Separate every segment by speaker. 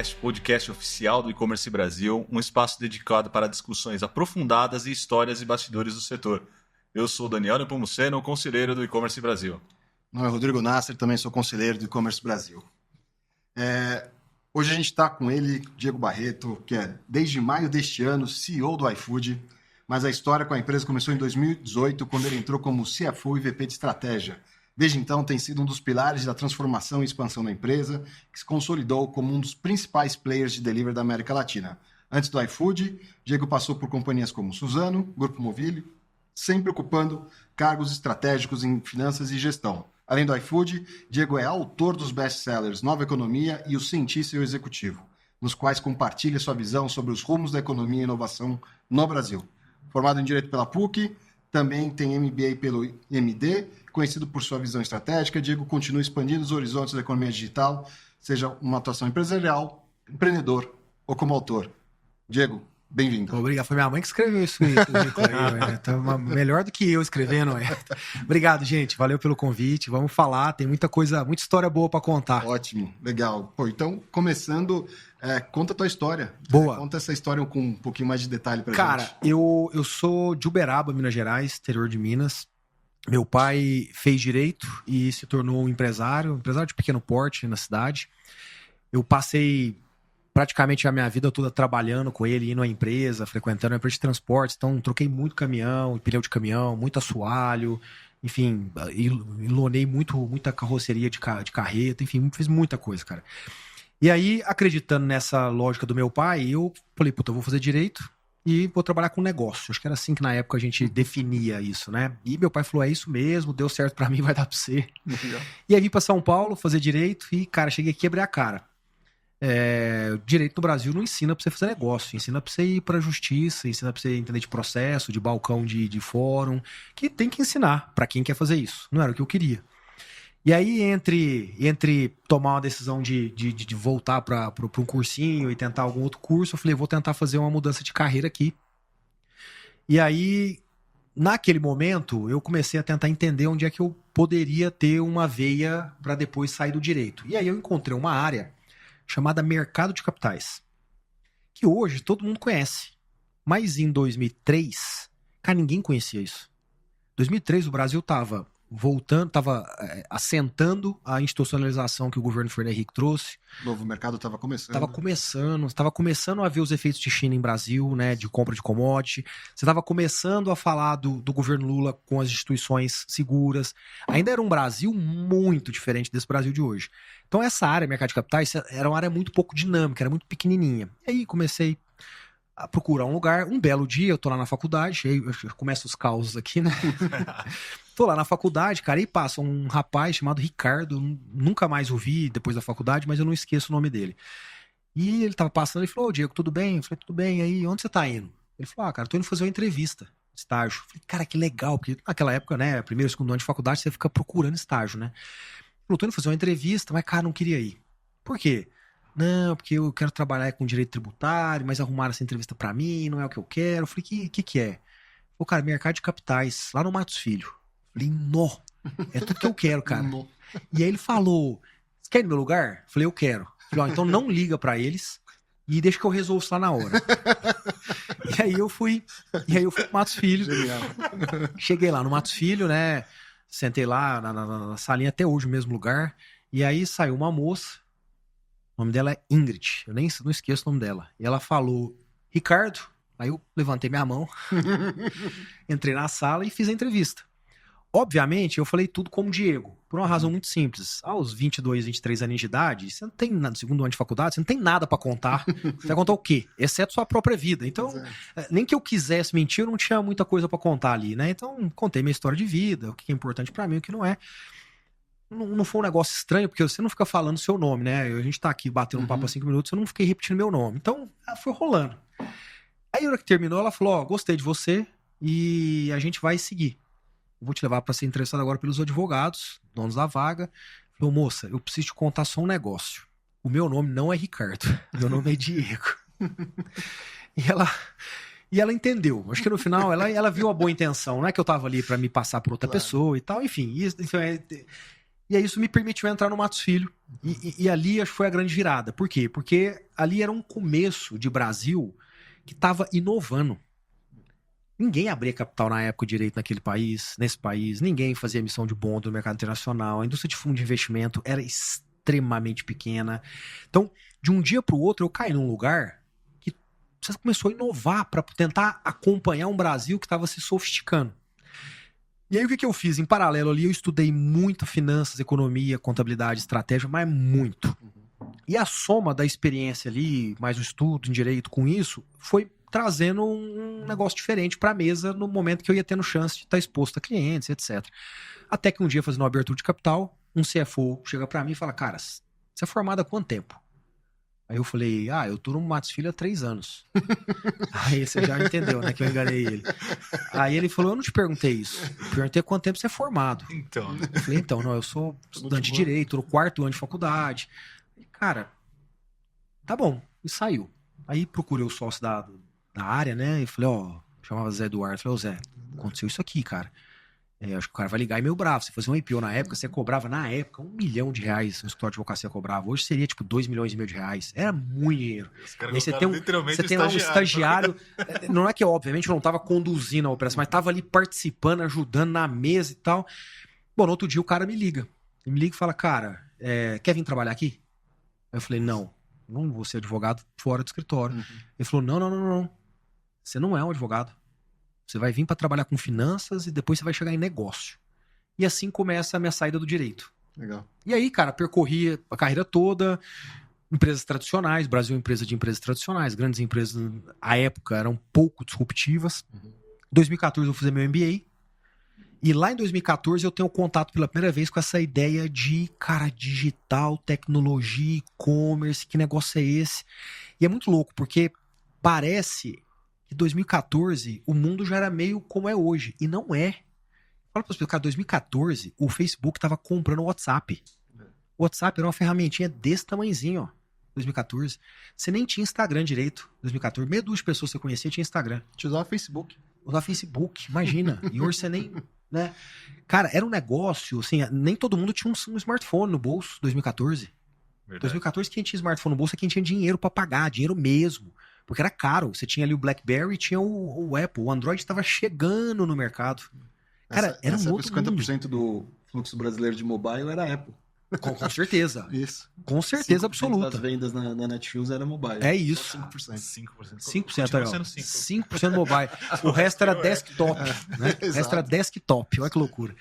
Speaker 1: Cast, podcast oficial do E-Commerce Brasil, um espaço dedicado para discussões aprofundadas e histórias e bastidores do setor. Eu sou Daniel Nepomuceno, conselheiro do E-Commerce Brasil.
Speaker 2: Meu nome é Rodrigo Nasser, também sou conselheiro do E-Commerce Brasil. Hoje a gente está com ele, Diego Barreto, que é, desde maio deste ano, CEO do iFood, mas a história com a empresa começou em 2018, quando ele entrou como CFO e VP de Estratégia. Desde então, tem sido um dos pilares da transformação e expansão da empresa, que se consolidou como um dos principais players de delivery da América Latina. Antes do iFood, Diego passou por companhias como Suzano, Grupo Movile, sempre ocupando cargos estratégicos em finanças e gestão. Além do iFood, Diego é autor dos best-sellers Nova Economia e O Cientista e o Executivo, nos quais compartilha sua visão sobre os rumos da economia e inovação no Brasil. Formado em Direito pela PUC, também tem MBA pelo IMD, conhecido por sua visão estratégica. Diego continua expandindo os horizontes da economia digital, seja uma atuação empresarial, empreendedor ou como autor. Diego, bem-vindo.
Speaker 3: Obrigado. Foi minha mãe que escreveu isso aí. Tá melhor do que eu escrevendo. Obrigado, gente. Valeu pelo convite. Vamos falar. Tem muita coisa, muita história boa para contar.
Speaker 2: Ótimo, legal. Então, começando, conta a tua história.
Speaker 3: Boa.
Speaker 2: Conta essa história com um pouquinho mais de detalhe pra gente.
Speaker 3: Cara, eu sou de Uberaba, Minas Gerais, interior de Minas. Meu pai fez direito e se tornou um empresário de pequeno porte na cidade. Eu passei praticamente a minha vida toda trabalhando com ele, indo à empresa, frequentando a empresa de transportes. Então, troquei muito caminhão, pneu de caminhão, muito assoalho, enfim, ilonei muita carroceria de carreta, enfim, fiz muita coisa, cara. E aí, acreditando nessa lógica do meu pai, eu falei, puta, eu vou fazer direito e vou trabalhar com negócio. Acho que era assim que na época a gente definia isso, né? E meu pai falou, é isso mesmo, deu certo pra mim, vai dar pra você. E aí vim pra São Paulo fazer direito e, cara, cheguei aqui e quebrei a cara. Direito no Brasil não ensina pra você fazer negócio, ensina pra você ir pra justiça, ensina pra você entender de processo, de balcão de fórum, que tem que ensinar pra quem quer fazer isso. Não era o que eu queria. E aí, entre tomar uma decisão de voltar para um cursinho e tentar algum outro curso, eu falei, vou tentar fazer uma mudança de carreira aqui. E aí, naquele momento, eu comecei a tentar entender onde é que eu poderia ter uma veia para depois sair do direito. E aí eu encontrei uma área chamada mercado de capitais, que hoje todo mundo conhece. Mas em 2003, cara, ninguém conhecia isso. Em 2003, o Brasil estava assentando a institucionalização que o governo Fernando Henrique trouxe.
Speaker 2: O novo mercado estava começando.
Speaker 3: Estava começando a ver os efeitos de China em Brasil, né, de compra de commodity. Você estava começando a falar do governo Lula com as instituições seguras. Ainda era um Brasil muito diferente desse Brasil de hoje. Então essa área, mercado de capitais, era uma área muito pouco dinâmica, era muito pequenininha. E aí comecei a procurar um lugar. Um belo dia, eu tô lá na faculdade, aí começam os causos aqui, né? Tô lá na faculdade, cara, e passa um rapaz chamado Ricardo, nunca mais o vi depois da faculdade, mas eu não esqueço o nome dele. E ele tava passando, ele falou, ô Diego, tudo bem? Eu falei, tudo bem, aí, onde você tá indo? Ele falou, cara, tô indo fazer uma entrevista, estágio. Eu falei, cara, que legal, porque naquela época, né, primeiro e segundo ano de faculdade, você fica procurando estágio, né? Ele falou, tô indo fazer uma entrevista, mas, cara, não queria ir. Por quê? Não, porque eu quero trabalhar com direito tributário, mas arrumaram essa entrevista pra mim, não é o que eu quero. Eu falei, que é? Ele falou, cara, mercado de capitais, lá no Matos Filho. Eu falei, nó, é tudo que eu quero, cara. E aí ele falou, você quer ir no meu lugar? Eu falei, eu quero. Eu falei, então não liga pra eles e deixa que eu resolvo isso lá na hora. E aí eu fui pro Matos Filho. Genial. Cheguei lá no Matos Filho, né? Sentei lá na salinha, até hoje, no mesmo lugar. E aí saiu uma moça. O nome dela é Ingrid, eu não esqueço o nome dela. E ela falou, Ricardo. Aí eu levantei minha mão, entrei na sala e fiz a entrevista. Obviamente, eu falei tudo como Diego, por uma razão muito simples. Aos 22, 23 anos de idade, você não tem nada, no segundo ano de faculdade, você não tem nada pra contar. Você vai contar o quê? Exceto sua própria vida. Então, nem que eu quisesse mentir, eu não tinha muita coisa pra contar ali, né? Então, contei minha história de vida, o que é importante pra mim, o que não é. Não foi um negócio estranho, porque você não fica falando seu nome, né? A gente tá aqui batendo um papo há 5 minutos, eu não fiquei repetindo meu nome. Então, foi rolando. Aí, na hora que terminou, ela falou, gostei de você e a gente vai seguir. Vou te levar para ser entrevistado agora pelos advogados, donos da vaga. Falou, moça, eu preciso te contar só um negócio. O meu nome não é Ricardo, meu nome é Diego. E ela entendeu. Acho que no final ela viu a boa intenção. Não é que eu tava ali para me passar por outra pessoa e tal. Enfim, E aí isso me permitiu entrar no Matos Filho. E ali acho que foi a grande virada. Por quê? Porque ali era um começo de Brasil que estava inovando. Ninguém abria capital na época direito naquele país, nesse país. Ninguém fazia emissão de bond no mercado internacional. A indústria de fundo de investimento era extremamente pequena. Então, de um dia para o outro, eu caí num lugar que você começou a inovar para tentar acompanhar um Brasil que estava se sofisticando. E aí o que eu fiz? Em paralelo ali, eu estudei muito finanças, economia, contabilidade, estratégia, mas muito. E a soma da experiência ali, mais o estudo em direito com isso, foi trazendo um negócio diferente para a mesa no momento que eu ia tendo chance de estar exposto a clientes, etc. Até que um dia, fazendo uma abertura de capital, um CFO chega para mim e fala, cara, você é formado há quanto tempo? Aí eu falei, eu tô no Matos Filho há 3 anos. Aí você já entendeu, né, que eu enganei ele. Aí ele falou, eu não te perguntei isso. Eu perguntei quanto tempo você é formado.
Speaker 1: Então, né?
Speaker 3: Eu falei, então, não, eu sou estudante de Direito, no 4º ano de faculdade. Cara, tá bom. E saiu. Aí procurei o sócio da área, né, e falei, chamava Zé Eduardo. Falei, Zé, aconteceu isso aqui, cara. Acho que o cara vai ligar e meio bravo. Você fazia um IPO na época, você cobrava na época R$1 milhão no escritório de advocacia cobrava. Hoje seria tipo R$2,5 milhões. Era muito dinheiro. E aí você tem lá um estagiário. Não é que, obviamente, eu não estava conduzindo a operação, mas estava ali participando, ajudando na mesa e tal. Bom, no outro dia o cara me liga. Ele me liga e fala, cara, quer vir trabalhar aqui? Aí eu falei, não vou ser advogado fora do escritório. Ele falou, não. Você não é um advogado. Você vai vir para trabalhar com finanças e depois você vai chegar em negócio. E assim começa a minha saída do direito.
Speaker 2: Legal.
Speaker 3: E aí, cara, percorri a carreira toda, empresas tradicionais, Brasil é empresa de empresas tradicionais, grandes empresas, à época, eram pouco disruptivas. Em 2014 eu fiz meu MBA. E lá em 2014 eu tenho contato pela primeira vez com essa ideia de, cara, digital, tecnologia, e-commerce, que negócio é esse? E é muito louco, porque parece... Em 2014, o mundo já era meio como é hoje. E não é. Fala para os pessoas, cara, em 2014, o Facebook estava comprando o WhatsApp. O WhatsApp era uma ferramentinha desse tamanhozinho, ó. 2014. Você nem tinha Instagram direito. 2014. Meia dúzia de pessoas que você conhecia tinha Instagram.
Speaker 2: Te usava Facebook.
Speaker 3: Usava Facebook, imagina. E hoje você nem... né? Cara, era um negócio, assim, nem todo mundo tinha um smartphone no bolso, 2014. Verdade. 2014, quem tinha smartphone no bolso é quem tinha dinheiro para pagar, dinheiro mesmo. Porque era caro. Você tinha ali o BlackBerry e tinha o Apple. O Android estava chegando no mercado. Cara, era um outro
Speaker 2: 50%
Speaker 3: mundo.
Speaker 2: do fluxo brasileiro de mobile era Apple.
Speaker 3: Com certeza.
Speaker 2: Isso.
Speaker 3: Com certeza absoluta.
Speaker 2: Das vendas na Netshoes era mobile.
Speaker 3: É isso.
Speaker 2: 5%.
Speaker 3: 5% aí, ó. 5% mobile. O resto era desktop. Né? O resto era desktop. Olha que loucura.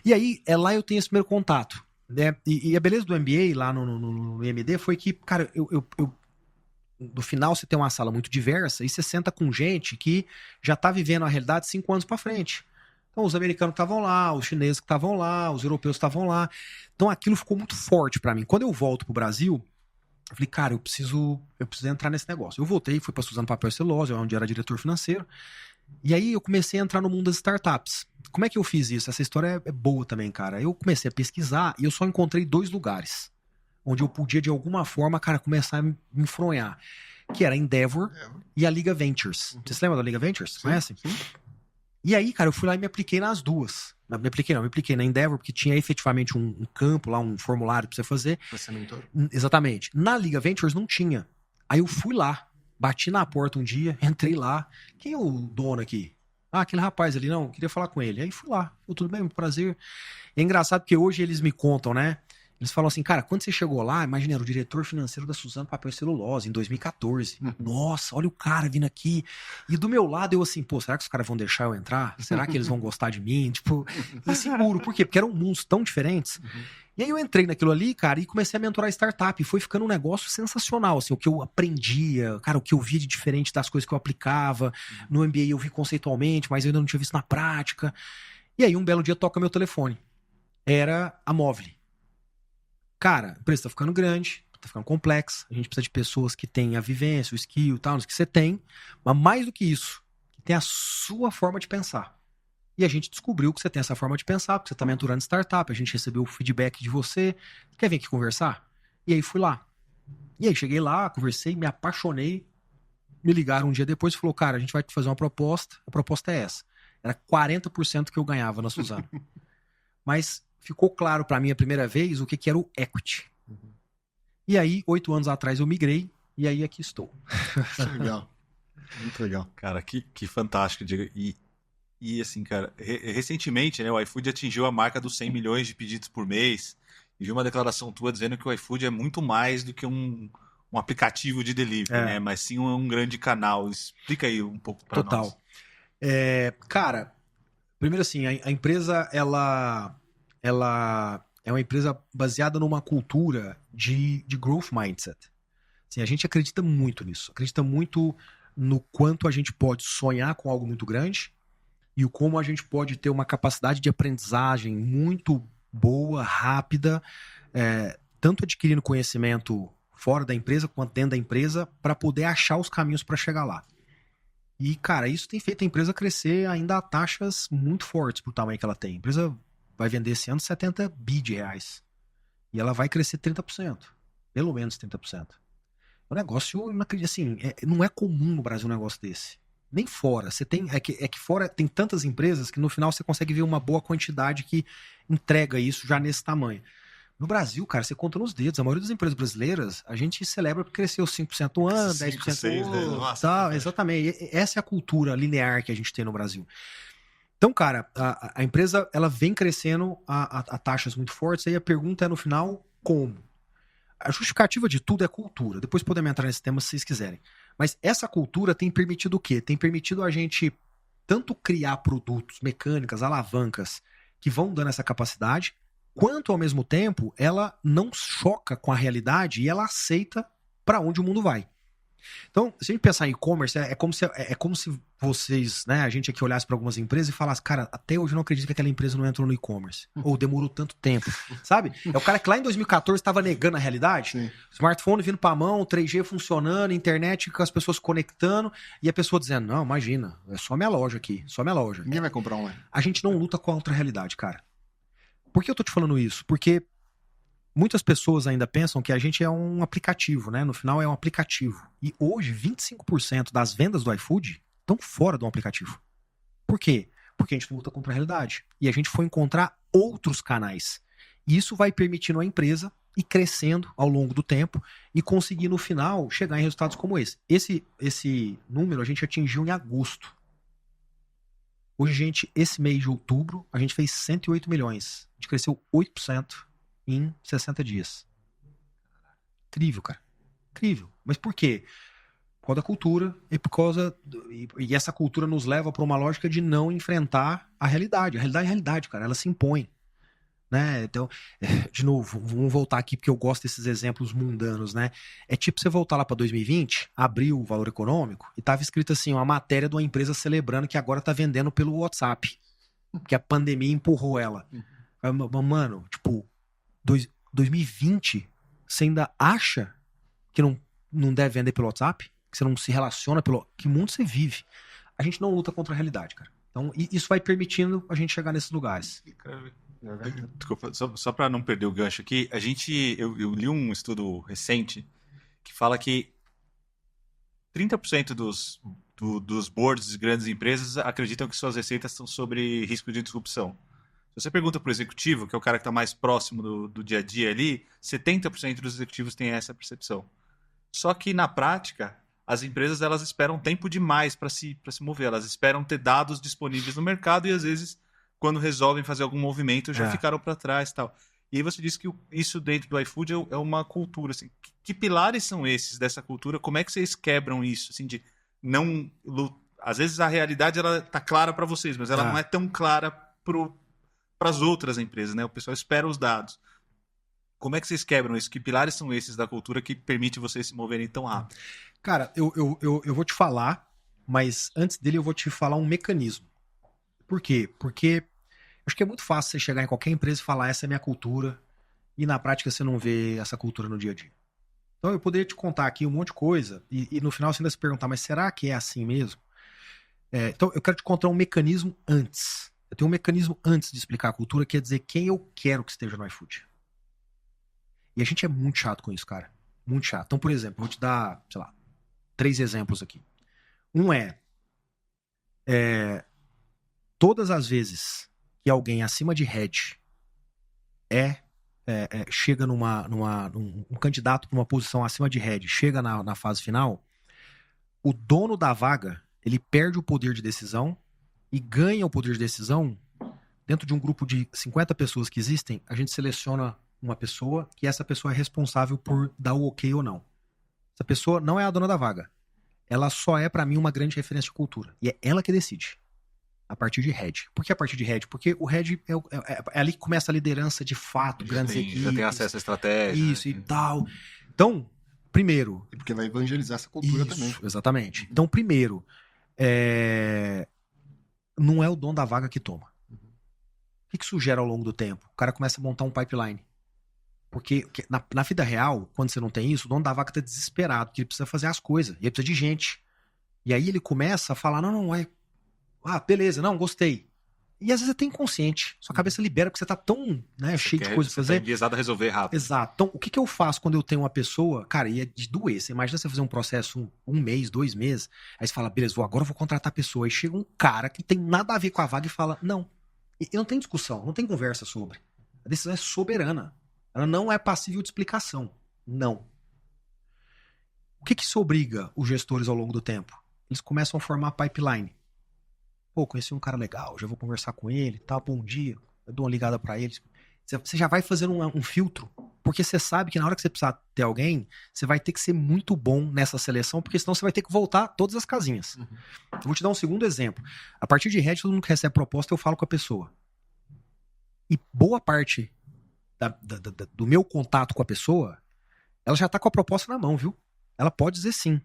Speaker 3: E aí, lá eu tenho esse primeiro contato. Né? E a beleza do MBA lá no IMD foi que, cara, no final você tem uma sala muito diversa e você senta com gente que já tá vivendo a realidade 5 anos para frente. Então os americanos estavam lá, os chineses que estavam lá, os europeus estavam lá. Então aquilo ficou muito forte para mim. Quando eu volto pro Brasil, eu falei, cara, eu preciso entrar nesse negócio. Eu voltei, fui para Suzano Papel e Celulose, onde eu era diretor financeiro. E aí eu comecei a entrar no mundo das startups. Como é que eu fiz isso? Essa história é boa também, cara. Eu comecei a pesquisar e eu só encontrei 2 lugares onde eu podia, de alguma forma, cara, começar a me enfronhar. Que era a Endeavor e a Liga Ventures. Você se lembra da Liga Ventures? Conhecem? Sim. E aí, cara, eu fui lá e me apliquei nas duas. Me apliquei na Endeavor, porque tinha efetivamente um campo lá, um formulário pra você fazer.
Speaker 2: Você mentor?
Speaker 3: Exatamente. Na Liga Ventures não tinha. Aí eu fui lá, bati na porta um dia, entrei lá. Quem é o dono aqui? Aquele rapaz ali, não, queria falar com ele. Aí fui lá. Tudo bem, prazer. É engraçado porque hoje eles me contam, né? Eles falam assim, cara, quando você chegou lá, imagina, era o diretor financeiro da Suzano Papel e Celulose, em 2014. Nossa, olha o cara vindo aqui. E do meu lado, eu assim, pô, será que os caras vão deixar eu entrar? Será que eles vão gostar de mim? Tipo, inseguro. Por quê? Porque eram mundos tão diferentes. E aí eu entrei naquilo ali, cara, e comecei a mentorar startup. E foi ficando um negócio sensacional, assim, o que eu aprendia, cara, o que eu via de diferente das coisas que eu aplicava. No MBA eu vi conceitualmente, mas eu ainda não tinha visto na prática. E aí um belo dia toca meu telefone. Era a Movile. Cara, a empresa tá ficando grande, tá ficando complexa, a gente precisa de pessoas que têm a vivência, o skill e tal, que você tem, mas mais do que isso, que tem a sua forma de pensar. E a gente descobriu que você tem essa forma de pensar, porque você tá mentorando startup, a gente recebeu o feedback de você, quer vir aqui conversar? E aí fui lá. E aí cheguei lá, conversei, me apaixonei, me ligaram um dia depois e falou, cara, a gente vai te fazer uma proposta, a proposta é essa. Era 40% que eu ganhava na Suzano. Mas ficou claro para mim a primeira vez o que era o equity. E aí, 8 anos atrás eu migrei, e aí aqui estou.
Speaker 2: Legal. Muito legal.
Speaker 1: Cara, que fantástico, Diego. E assim, cara, recentemente, né, o iFood atingiu a marca dos 100 milhões de pedidos por mês. E vi uma declaração tua dizendo que o iFood é muito mais do que um aplicativo de delivery, né? Mas sim um grande canal. Explica aí um pouco para nós.
Speaker 3: Total. Cara, primeiro assim, a empresa, ela é uma empresa baseada numa cultura de growth mindset. Assim, a gente acredita muito nisso. Acredita muito no quanto a gente pode sonhar com algo muito grande e o como a gente pode ter uma capacidade de aprendizagem muito boa, rápida, tanto adquirindo conhecimento fora da empresa quanto dentro da empresa para poder achar os caminhos para chegar lá. E, cara, isso tem feito a empresa crescer ainda a taxas muito fortes pro tamanho que ela tem. A empresa vai vender esse ano 70 bi de reais. E ela vai crescer 30%. Pelo menos 30%. O negócio, assim, não é comum no Brasil um negócio desse. Nem fora. Você tem, é que fora tem tantas empresas que no final você consegue ver uma boa quantidade que entrega isso já nesse tamanho. No Brasil, cara, você conta nos dedos. A maioria das empresas brasileiras, a gente celebra porque cresceu 5% um ano, 10% o outro.
Speaker 1: Nossa,
Speaker 3: tal, exatamente. Essa é a cultura linear que a gente tem no Brasil. Então, cara, a empresa ela vem crescendo a taxas muito fortes. Aí a pergunta é no final, como? A justificativa de tudo é cultura. Depois podemos entrar nesse tema se vocês quiserem. Mas essa cultura tem permitido o quê? Tem permitido a gente tanto criar produtos, mecânicas, alavancas, que vão dando essa capacidade, quanto ao mesmo tempo ela não choca com a realidade e ela aceita para onde o mundo vai. Então, se a gente pensar em e-commerce, é como se vocês, né, a gente aqui olhasse para algumas empresas e falasse, cara, até hoje eu não acredito que aquela empresa não entrou no e-commerce. Ou demorou tanto tempo, sabe? É o cara que lá em 2014 estava negando a realidade.
Speaker 2: Sim.
Speaker 3: Smartphone vindo para a mão, 3G funcionando, internet com as pessoas conectando, e a pessoa dizendo, não, imagina, é só minha loja aqui, só minha loja.
Speaker 2: Ninguém vai comprar online.
Speaker 3: A gente não luta contra a realidade, cara. Por que eu tô te falando isso? Porque muitas pessoas ainda pensam que a gente é um aplicativo, né? No final é um aplicativo. E hoje, 25% das vendas do iFood estão fora do aplicativo. Por quê? Porque a gente luta contra a realidade. E a gente foi encontrar outros canais. E isso vai permitindo a empresa ir crescendo ao longo do tempo e conseguir, no final, chegar em resultados como esse. Esse número a gente atingiu em agosto. Hoje, esse mês de outubro, a gente fez 108 milhões. A gente cresceu 8% em 60 dias. Incrível, cara. Incrível. Mas por quê? Por causa da cultura e por causa... E essa cultura nos leva para uma lógica de não enfrentar a realidade. A realidade é a realidade, cara. Ela se impõe. Né? Então, de novo, vamos voltar aqui porque eu gosto desses exemplos mundanos, né? É tipo você voltar lá para 2020, abrir o Valor Econômico e tava escrito assim, uma matéria de uma empresa celebrando que agora tá vendendo pelo WhatsApp. Que a pandemia empurrou ela. Mano, tipo, 2020, você ainda acha que não deve vender pelo WhatsApp? Que você não se relaciona pelo... Que mundo você vive? A gente não luta contra a realidade, cara. Então, isso vai permitindo a gente chegar nesses lugares.
Speaker 1: Desculpa, só para não perder o gancho aqui, eu li um estudo recente que fala que 30% dos boards de grandes empresas acreditam que suas receitas estão sobre risco de disrupção. Se você pergunta para o executivo, que é o cara que está mais próximo do dia a dia ali, 70% dos executivos têm essa percepção. Só que, na prática, as empresas elas esperam tempo demais para se mover. Elas esperam ter dados disponíveis no mercado e, às vezes, quando resolvem fazer algum movimento, já ficaram para trás e tal. E aí você disse que isso dentro do iFood é uma cultura. Assim. Que pilares são esses dessa cultura? Como é que vocês quebram isso? Assim, de não... Às vezes a realidade está clara para vocês, mas ela não é tão clara para as outras empresas, né? O pessoal espera os dados. Como é que vocês quebram isso? Que pilares são esses da cultura que permite vocês se moverem tão rápido?
Speaker 3: Cara, eu vou te falar, mas antes dele eu vou te falar um mecanismo. Por quê? Porque acho que é muito fácil você chegar em qualquer empresa e falar essa é a minha cultura e na prática você não vê essa cultura no dia a dia. Então eu poderia te contar aqui um monte de coisa e no final você ainda se perguntar, mas será que é assim mesmo? Então eu quero te contar um mecanismo antes. Eu tenho um mecanismo antes de explicar a cultura, que é dizer quem eu quero que esteja no iFood. E a gente é muito chato com isso, cara. Muito chato. Então, por exemplo, eu vou te dar, sei lá, 3 exemplos aqui. Um todas as vezes que alguém acima de head chega um candidato para uma posição acima de head, chega na fase final, o dono da vaga, ele perde o poder de decisão e ganha o poder de decisão dentro de um grupo de 50 pessoas que existem. A gente seleciona uma pessoa que essa pessoa é responsável por dar o ok ou não. Essa pessoa não é a dona da vaga. Ela só é, para mim, uma grande referência de cultura. E é ela que decide. A partir de head. Por que a partir de head? Porque o head é ali que começa a liderança de fato, grandes equipes.
Speaker 1: Já tem acesso à estratégia.
Speaker 3: Isso e tal. Então, primeiro...
Speaker 2: E porque vai evangelizar essa cultura
Speaker 3: isso,
Speaker 2: também.
Speaker 3: Exatamente. Então, primeiro, não é o dono da vaga que toma. O que isso gera ao longo do tempo? O cara começa a montar um pipeline. Porque na vida real, quando você não tem isso, o dono da vaga está desesperado, porque ele precisa fazer as coisas, e ele precisa de gente. E aí ele começa a falar, beleza, não, gostei. E às vezes é até inconsciente. Sua cabeça libera porque você tá tão cheio de coisa pra fazer.
Speaker 1: Você tá enviesado a resolver rápido.
Speaker 3: Exato. Então, o que eu faço quando eu tenho uma pessoa... Cara, e é de doer. Você imagina você fazer um processo um mês, 2 meses, aí você fala, beleza, agora eu vou contratar a pessoa. Aí chega um cara que tem nada a ver com a vaga e fala, não. E não tem discussão, não tem conversa sobre. A decisão é soberana. Ela não é passível de explicação. Não. O que isso obriga os gestores ao longo do tempo? Eles começam a formar pipeline. Pô, conheci um cara legal, já vou conversar com ele, tal, bom dia, eu dou uma ligada pra ele. Você já vai fazendo um filtro, porque você sabe que na hora que você precisar ter alguém, você vai ter que ser muito bom nessa seleção, porque senão você vai ter que voltar todas as casinhas. Uhum. Eu vou te dar um segundo exemplo. A partir de head, todo mundo que recebe proposta, eu falo com a pessoa. E boa parte do meu contato com a pessoa, ela já tá com a proposta na mão, viu? Ela pode dizer sim.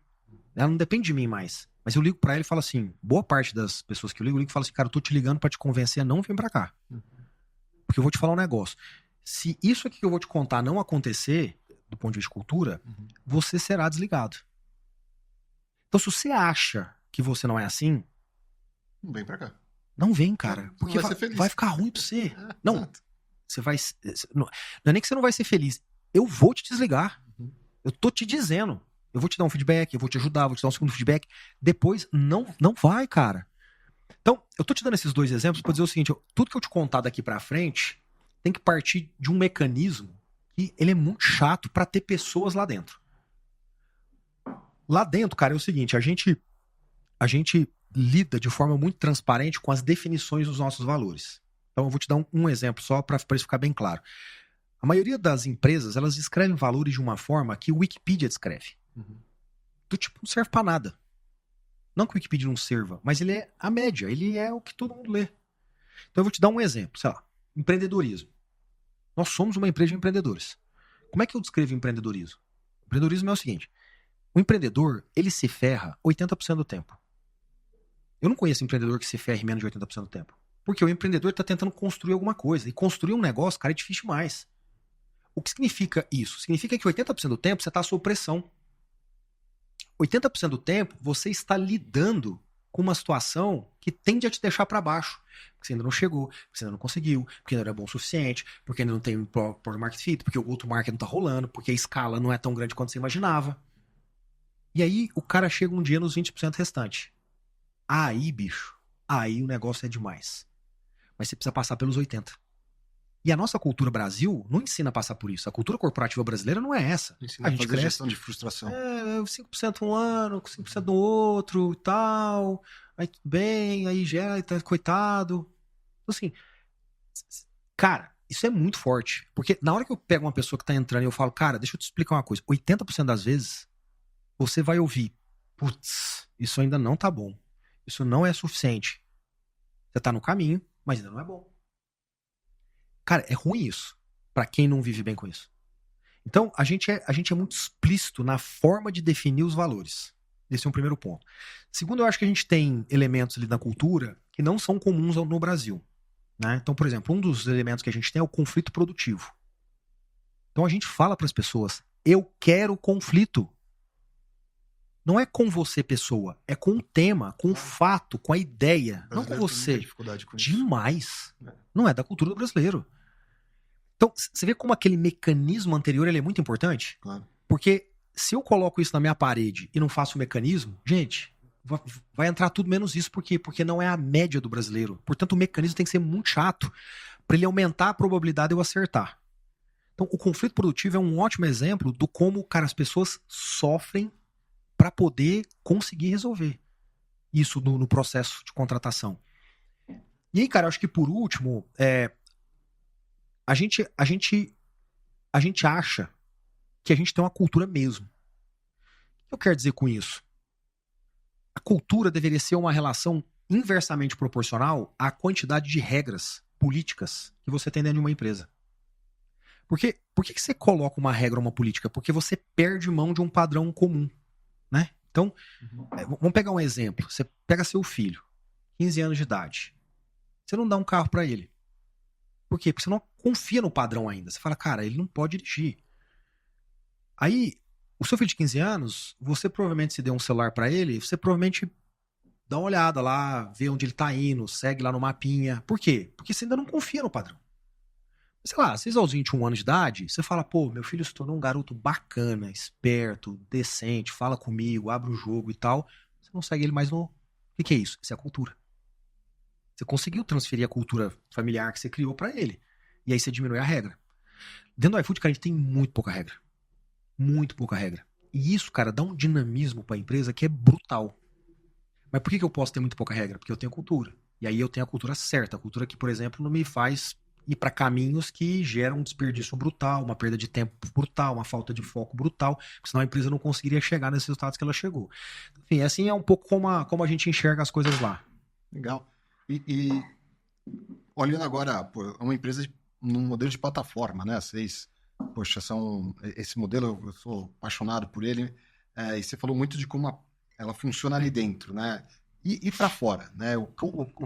Speaker 3: Ela não depende de mim mais. Mas eu ligo pra ela e falo assim, boa parte das pessoas que eu ligo e falo assim, cara, eu tô te ligando pra te convencer a não vir pra cá. Porque eu vou te falar um negócio. Se isso aqui que eu vou te contar não acontecer, do ponto de vista de cultura, você será desligado. Então, se você acha que você não é assim...
Speaker 2: Não vem pra cá.
Speaker 3: Não vem, cara. Porque vai ficar ruim pra você. Não,
Speaker 2: exato.
Speaker 3: Você vai... Não é nem que você não vai ser feliz. Eu vou te desligar. Eu tô te dizendo. Eu vou te dar um feedback, eu vou te ajudar, vou te dar um segundo feedback. Depois, não vai, cara. Então, eu tô te dando esses 2 exemplos pra dizer o seguinte, tudo que eu te contar daqui pra frente tem que partir de um mecanismo que ele é muito chato pra ter pessoas lá dentro. Lá dentro, cara, é o seguinte, a gente lida de forma muito transparente com as definições dos nossos valores. Então, eu vou te dar um exemplo só pra isso ficar bem claro. A maioria das empresas, elas descrevem valores de uma forma que o Wikipedia descreve. Do tipo, não serve pra nada. Não que o Wikipedia não serva, mas ele é a média, ele é o que todo mundo lê. Então eu vou te dar um exemplo, sei lá, empreendedorismo. Nós somos uma empresa de empreendedores. Como é que eu descrevo empreendedorismo? O empreendedorismo é o seguinte, o empreendedor, ele se ferra 80% do tempo. Eu não conheço empreendedor que se ferre menos de 80% do tempo. Porque o empreendedor está tentando construir alguma coisa. E construir um negócio, cara, é difícil demais. O que significa isso? Significa que 80% do tempo você está sob pressão. 80% do tempo você está lidando com uma situação que tende a te deixar para baixo. Porque você ainda não chegou, porque você ainda não conseguiu, porque ainda não é bom o suficiente, porque ainda não tem product market fit, porque o outro market não tá rolando, porque a escala não é tão grande quanto você imaginava. E aí o cara chega um dia nos 20% restante. Aí, bicho, aí o negócio é demais. Mas você precisa passar pelos 80%. E a nossa cultura Brasil não ensina a passar por isso. A cultura corporativa brasileira não é essa.
Speaker 2: Ensina a gente fazer gestão de frustração.
Speaker 3: 5% um ano, 5% no outro e tal. Aí tudo bem, aí gera, tá, coitado. Assim, cara, isso é muito forte. Porque na hora que eu pego uma pessoa que tá entrando e eu falo, cara, deixa eu te explicar uma coisa. 80% das vezes, você vai ouvir, putz, isso ainda não tá bom. Isso não é suficiente. Você tá no caminho, mas ainda não é bom. Cara, é ruim isso, pra quem não vive bem com isso. Então, a gente é muito explícito na forma de definir os valores. Esse é um primeiro ponto. Segundo, eu acho que a gente tem elementos ali na cultura que não são comuns no Brasil. Né? Então, por exemplo, um dos elementos que a gente tem é o conflito produtivo. Então, a gente fala para as pessoas, eu quero conflito. Não é com você, pessoa. É com o tema, com o fato, com a ideia. Não com você. Demais. Não é da cultura do brasileiro. Então, você vê como aquele mecanismo anterior ele é muito importante?
Speaker 2: Claro.
Speaker 3: Porque se eu coloco isso na minha parede e não faço o mecanismo, gente, vai entrar tudo menos isso. Por quê? Porque não é a média do brasileiro. Portanto, o mecanismo tem que ser muito chato para ele aumentar a probabilidade de eu acertar. Então, o conflito produtivo é um ótimo exemplo do como, cara, as pessoas sofrem para poder conseguir resolver isso no processo de contratação. E aí, cara, eu acho que por último, a gente acha que a gente tem uma cultura mesmo. O que eu quero dizer com isso? A cultura deveria ser uma relação inversamente proporcional à quantidade de regras políticas que você tem dentro de uma empresa. Por que você coloca uma regra ou uma política? Porque você perde mão de um padrão comum, né? Então, vamos pegar um exemplo. Você pega seu filho, 15 anos de idade. Você não dá um carro para ele. Por quê? Porque você não confia no padrão ainda. Você fala, cara, ele não pode dirigir. Aí, o seu filho de 15 anos, você provavelmente se deu um celular para ele, você provavelmente dá uma olhada lá, vê onde ele tá indo, segue lá no mapinha. Por quê? Porque você ainda não confia no padrão. Sei lá, vocês aos 21 anos de idade, você fala, pô, meu filho se tornou um garoto bacana, esperto, decente, fala comigo, abre o jogo e tal. Você não segue ele mais no... O que é isso? Isso é a cultura. Você conseguiu transferir a cultura familiar que você criou pra ele. E aí você diminui a regra. Dentro do iFood, cara, a gente tem muito pouca regra. Muito pouca regra. E isso, cara, dá um dinamismo pra empresa que é brutal. Mas por que eu posso ter muito pouca regra? Porque eu tenho cultura. E aí eu tenho a cultura certa. A cultura que, por exemplo, não me faz ir para caminhos que geram um desperdício brutal, uma perda de tempo brutal, uma falta de foco brutal, porque senão a empresa não conseguiria chegar nesses resultados que ela chegou. Enfim, assim é um pouco como a gente enxerga as coisas lá.
Speaker 2: Legal. E olhando agora, pô, é uma empresa num modelo de plataforma, né? Vocês, poxa, esse modelo, eu sou apaixonado por ele, e você falou muito de como ela funciona ali dentro, né? E para fora, né? O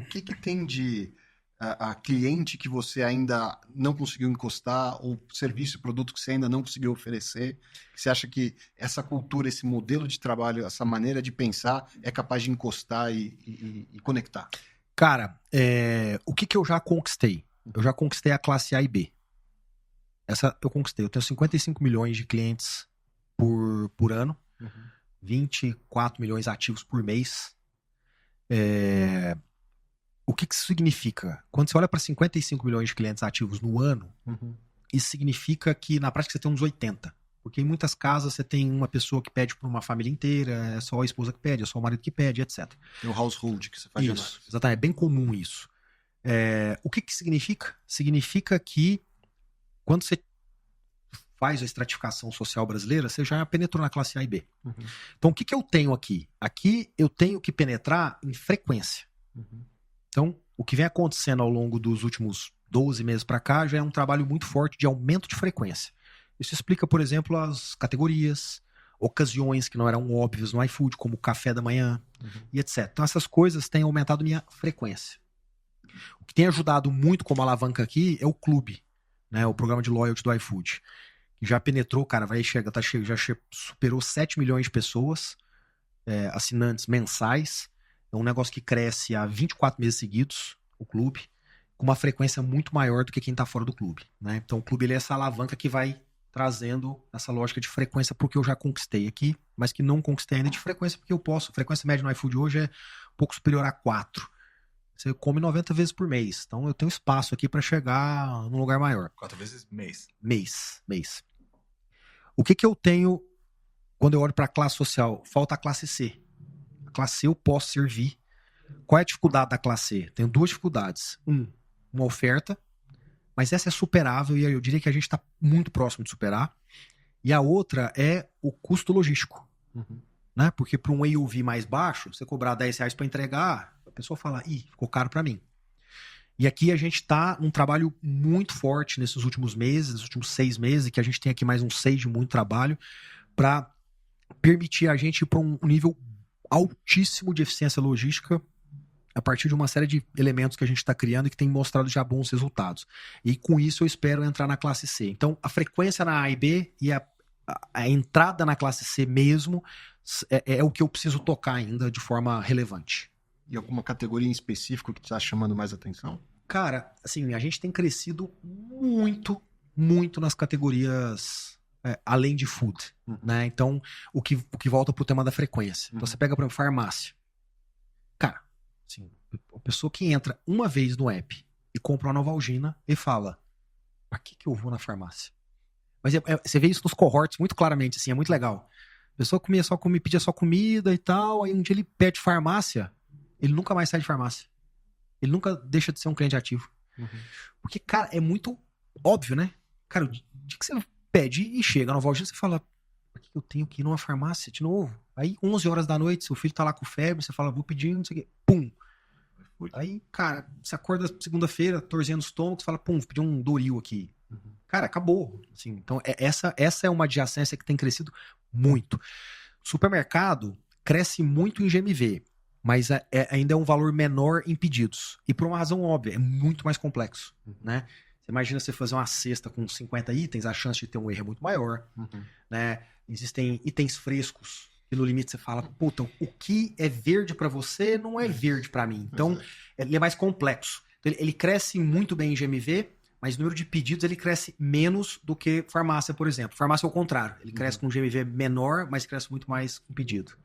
Speaker 2: que tem de a cliente que você ainda não conseguiu encostar, ou serviço, produto que você ainda não conseguiu oferecer? Você acha que essa cultura, esse modelo de trabalho, essa maneira de pensar é capaz de encostar e conectar?
Speaker 3: Cara, o que eu já conquistei? Eu já conquistei a classe A e B. Essa eu conquistei. Eu tenho 55 milhões de clientes por ano, 24 milhões ativos por mês. O que isso significa? Quando você olha para 55 milhões de clientes ativos no ano, isso significa que na prática você tem uns 80. Porque em muitas casas você tem uma pessoa que pede para uma família inteira, é só a esposa que pede, é só o marido que pede, etc.
Speaker 2: Tem o household que você faz.
Speaker 3: Isso, exatamente, é bem comum isso. O que significa? Significa que quando você faz a estratificação social brasileira, você já penetrou na classe A e B. Então o que eu tenho aqui? Aqui eu tenho que penetrar em frequência. Então, o que vem acontecendo ao longo dos últimos 12 meses para cá já é um trabalho muito forte de aumento de frequência. Isso explica, por exemplo, as categorias, ocasiões que não eram óbvias no iFood, como o café da manhã e etc. Então, essas coisas têm aumentado minha frequência. O que tem ajudado muito como alavanca aqui é o clube, né, o programa de loyalty do iFood, que já penetrou, cara, já superou 7 milhões de pessoas, assinantes mensais. É um negócio que cresce há 24 meses seguidos, o clube, com uma frequência muito maior do que quem está fora do clube, né? Então o clube ele é essa alavanca que vai trazendo essa lógica de frequência porque eu já conquistei aqui, mas que não conquistei ainda de frequência porque eu posso. A frequência média no iFood hoje é um pouco superior a 4. Você come 90 vezes por mês. Então eu tenho espaço aqui para chegar num lugar maior.
Speaker 1: 4 vezes mês.
Speaker 3: Mês. O que eu tenho quando eu olho para a classe social? Falta a classe C. A classe C eu posso servir. Qual é a dificuldade da classe C? Tenho duas dificuldades. Uma oferta, mas essa é superável e eu diria que a gente está muito próximo de superar. E a outra é o custo logístico. Né? Porque para um AUV mais baixo, você cobrar R$10 para entregar, a pessoa fala, ficou caro para mim. E aqui a gente está num trabalho muito forte nesses últimos meses, nos últimos 6 meses, e que a gente tem aqui mais uns 6 de muito trabalho, para permitir a gente ir para um nível altíssimo de eficiência logística a partir de uma série de elementos que a gente está criando e que tem mostrado já bons resultados. E com isso eu espero entrar na classe C. Então a frequência na A e B e a entrada na classe C mesmo é o que eu preciso tocar ainda de forma relevante.
Speaker 2: E alguma categoria em específico que está chamando mais atenção?
Speaker 3: Cara, assim, a gente tem crescido muito, muito nas categorias além de food, né? Então, o que volta pro tema da frequência. Então, você pega, por exemplo, farmácia. Cara, assim, a pessoa que entra uma vez no app e compra uma Novalgina e fala: pra que eu vou na farmácia? Mas você vê isso nos cohorts muito claramente, assim, é muito legal. A pessoa pedia só comida e tal, aí um dia ele pede farmácia, ele nunca mais sai de farmácia. Ele nunca deixa de ser um cliente ativo. Porque, cara, é muito óbvio, né? Cara, o dia que você pede e chega na Novalgina, você fala: por que eu tenho que ir numa farmácia de novo? Aí, 11 horas da noite, seu filho tá lá com febre, você fala: vou pedir, não sei o quê. Pum! Aí, cara, você acorda segunda-feira, torcendo o estômago, você fala: pum, vou pedir um Doril aqui. Cara, acabou. Assim, então, essa é uma adjacência que tem crescido muito. Supermercado cresce muito em GMV, mas ainda é um valor menor em pedidos. E por uma razão óbvia, é muito mais complexo, né? Você imagina você fazer uma cesta com 50 itens, a chance de ter um erro é muito maior, né? Existem itens frescos, que no limite você fala: puta, o que é verde pra você não é verde pra mim. Então, ele é mais complexo. Então, ele cresce muito bem em GMV, mas o número de pedidos ele cresce menos do que farmácia, por exemplo. Farmácia é o contrário. Ele cresce com um GMV menor, mas cresce muito mais com pedido.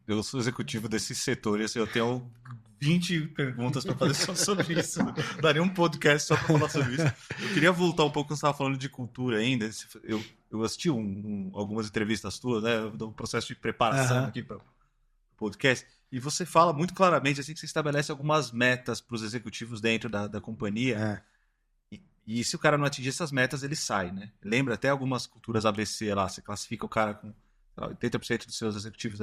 Speaker 1: Eu sou executivo desse setor e assim, eu tenho 20 perguntas para fazer só sobre isso. Daria um podcast só para falar sobre isso. Eu queria voltar um pouco quando você estava falando de cultura ainda. Eu assisti algumas entrevistas tuas, né, do processo de preparação aqui para o podcast. E você fala muito claramente assim, que você estabelece algumas metas para os executivos dentro da companhia. E se o cara não atingir essas metas, ele sai, né? Lembra até algumas culturas ABC lá, você classifica o cara com 80% dos seus executivos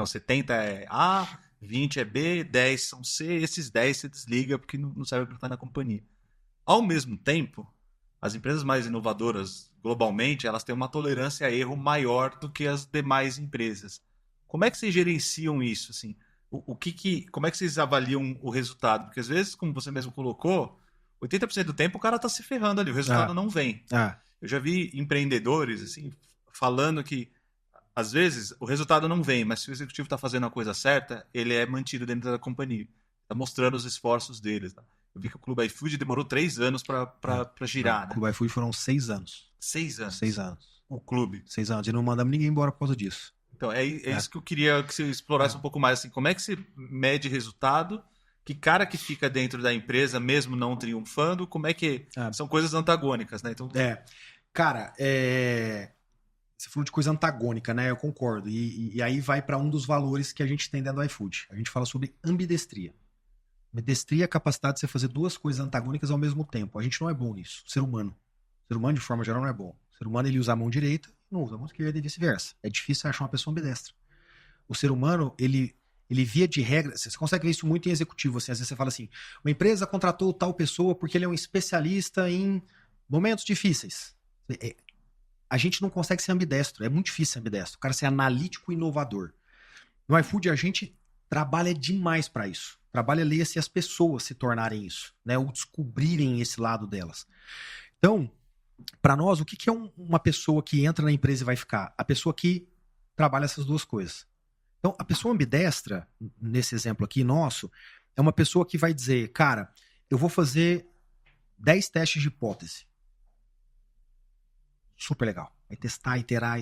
Speaker 1: 70 é A, 20 é B, 10 são C, esses 10 você desliga porque não serve para estar na companhia. Ao mesmo tempo, as empresas mais inovadoras globalmente, elas têm uma tolerância a erro maior do que as demais empresas. Como é que vocês gerenciam isso? Assim? Como é que vocês avaliam o resultado? Porque às vezes, como você mesmo colocou, 80% do tempo o cara tá se ferrando ali, o resultado não vem. Eu já vi empreendedores assim, falando que às vezes o resultado não vem, mas se o executivo está fazendo a coisa certa, ele é mantido dentro da companhia. Está mostrando os esforços deles. Tá? Eu vi que o Clube iFood demorou 3 anos para girar.
Speaker 3: O Clube iFood foram 6 anos.
Speaker 1: 6 anos?
Speaker 3: 6 anos.
Speaker 1: O clube?
Speaker 3: 6 anos. E não mandamos ninguém embora por causa disso.
Speaker 1: Então, é isso que eu queria que você explorasse um pouco mais. Assim, como é que você mede resultado? Que cara que fica dentro da empresa, mesmo não triunfando, como é que... São coisas antagônicas, né? Então...
Speaker 3: Cara, você falou de coisa antagônica, né? Eu concordo. E aí vai para um dos valores que a gente tem dentro do iFood. A gente fala sobre ambidestria. Ambidestria é a capacidade de você fazer duas coisas antagônicas ao mesmo tempo. A gente não é bom nisso. O ser humano, de forma geral, não é bom. O ser humano, ele usa a mão direita, não usa a mão esquerda e vice-versa. É difícil achar uma pessoa ambidestra. O ser humano, ele via de regra... Você consegue ver isso muito em executivo. Assim, às vezes você fala assim, uma empresa contratou tal pessoa porque ele é um especialista em momentos difíceis. A gente não consegue ser ambidestro. É muito difícil ser ambidestro. O cara ser analítico e inovador. No iFood, a gente trabalha demais para isso. Trabalha leia-se as pessoas se tornarem isso, né? Ou descobrirem esse lado delas. Então, para nós, o que é uma pessoa que entra na empresa e vai ficar? A pessoa que trabalha essas duas coisas. Então, a pessoa ambidestra, nesse exemplo aqui nosso, é uma pessoa que vai dizer, cara, eu vou fazer 10 testes de hipótese. Super legal. Vai testar, iterar,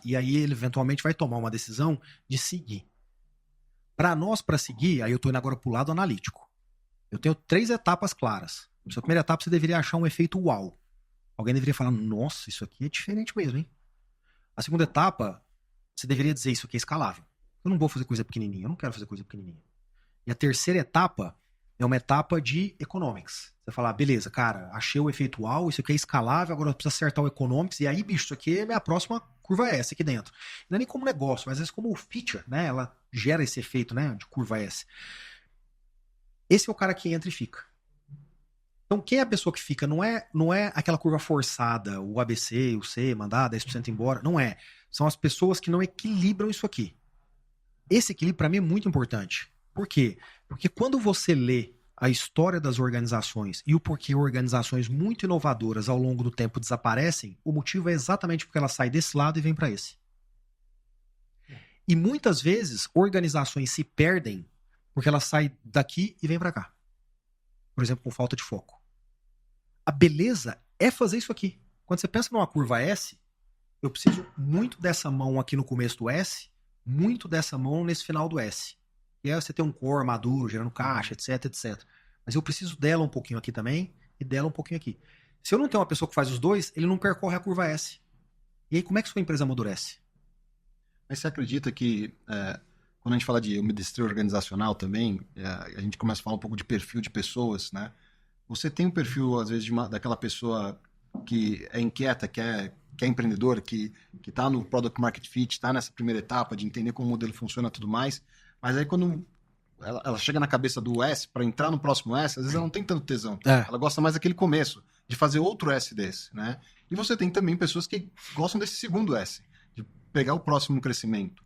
Speaker 3: e aí ele eventualmente vai tomar uma decisão de seguir. Para nós, para seguir, aí eu estou indo agora para o lado analítico. Eu tenho 3 etapas claras. Na sua primeira etapa, você deveria achar um efeito uau. Alguém deveria falar, nossa, isso aqui é diferente mesmo, hein? A segunda etapa, você deveria dizer, isso aqui é escalável. Eu não vou fazer coisa pequenininha, eu não quero fazer coisa pequenininha. E a terceira etapa é uma etapa de economics. Você fala, beleza, cara, achei o efeito uau, isso aqui é escalável, agora eu preciso acertar o economics, e aí, bicho, isso aqui é a minha próxima curva S aqui dentro. Não é nem como negócio, mas às vezes como feature, né? Ela gera esse efeito, né, de curva S. Esse é o cara que entra e fica. Então, quem é a pessoa que fica? Não é aquela curva forçada, o ABC, o C, mandar 10% embora. Não é. São as pessoas que não equilibram isso aqui. Esse equilíbrio, para mim, é muito importante. Por quê? Porque quando você lê a história das organizações e o porquê organizações muito inovadoras ao longo do tempo desaparecem, o motivo é exatamente porque elas saem desse lado e vêm para esse. E muitas vezes, organizações se perdem porque elas saem daqui e vêm para cá. Por exemplo, com falta de foco. A beleza é fazer isso aqui. Quando você pensa numa curva S, eu preciso muito dessa mão aqui no começo do S, muito dessa mão nesse final do S. E aí você tem um core maduro, gerando caixa, etc, etc. Mas eu preciso dela um pouquinho aqui também e dela um pouquinho aqui. Se eu não tenho uma pessoa que faz os dois, ele não percorre a curva S. E aí como é que sua empresa amadurece?
Speaker 2: Mas você acredita que, quando a gente fala de ambidestria organizacional também, a gente começa a falar um pouco de perfil de pessoas, né? Você tem um perfil, às vezes, daquela pessoa que é inquieta, que é empreendedora, que está no Product Market Fit, está nessa primeira etapa de entender como o modelo funciona e tudo mais, mas aí quando ela chega na cabeça do S, para entrar no próximo S, às vezes ela não tem tanto tesão. Ela gosta mais daquele começo, de fazer outro S desse, né? E você tem também pessoas que gostam desse segundo S, de pegar o próximo crescimento.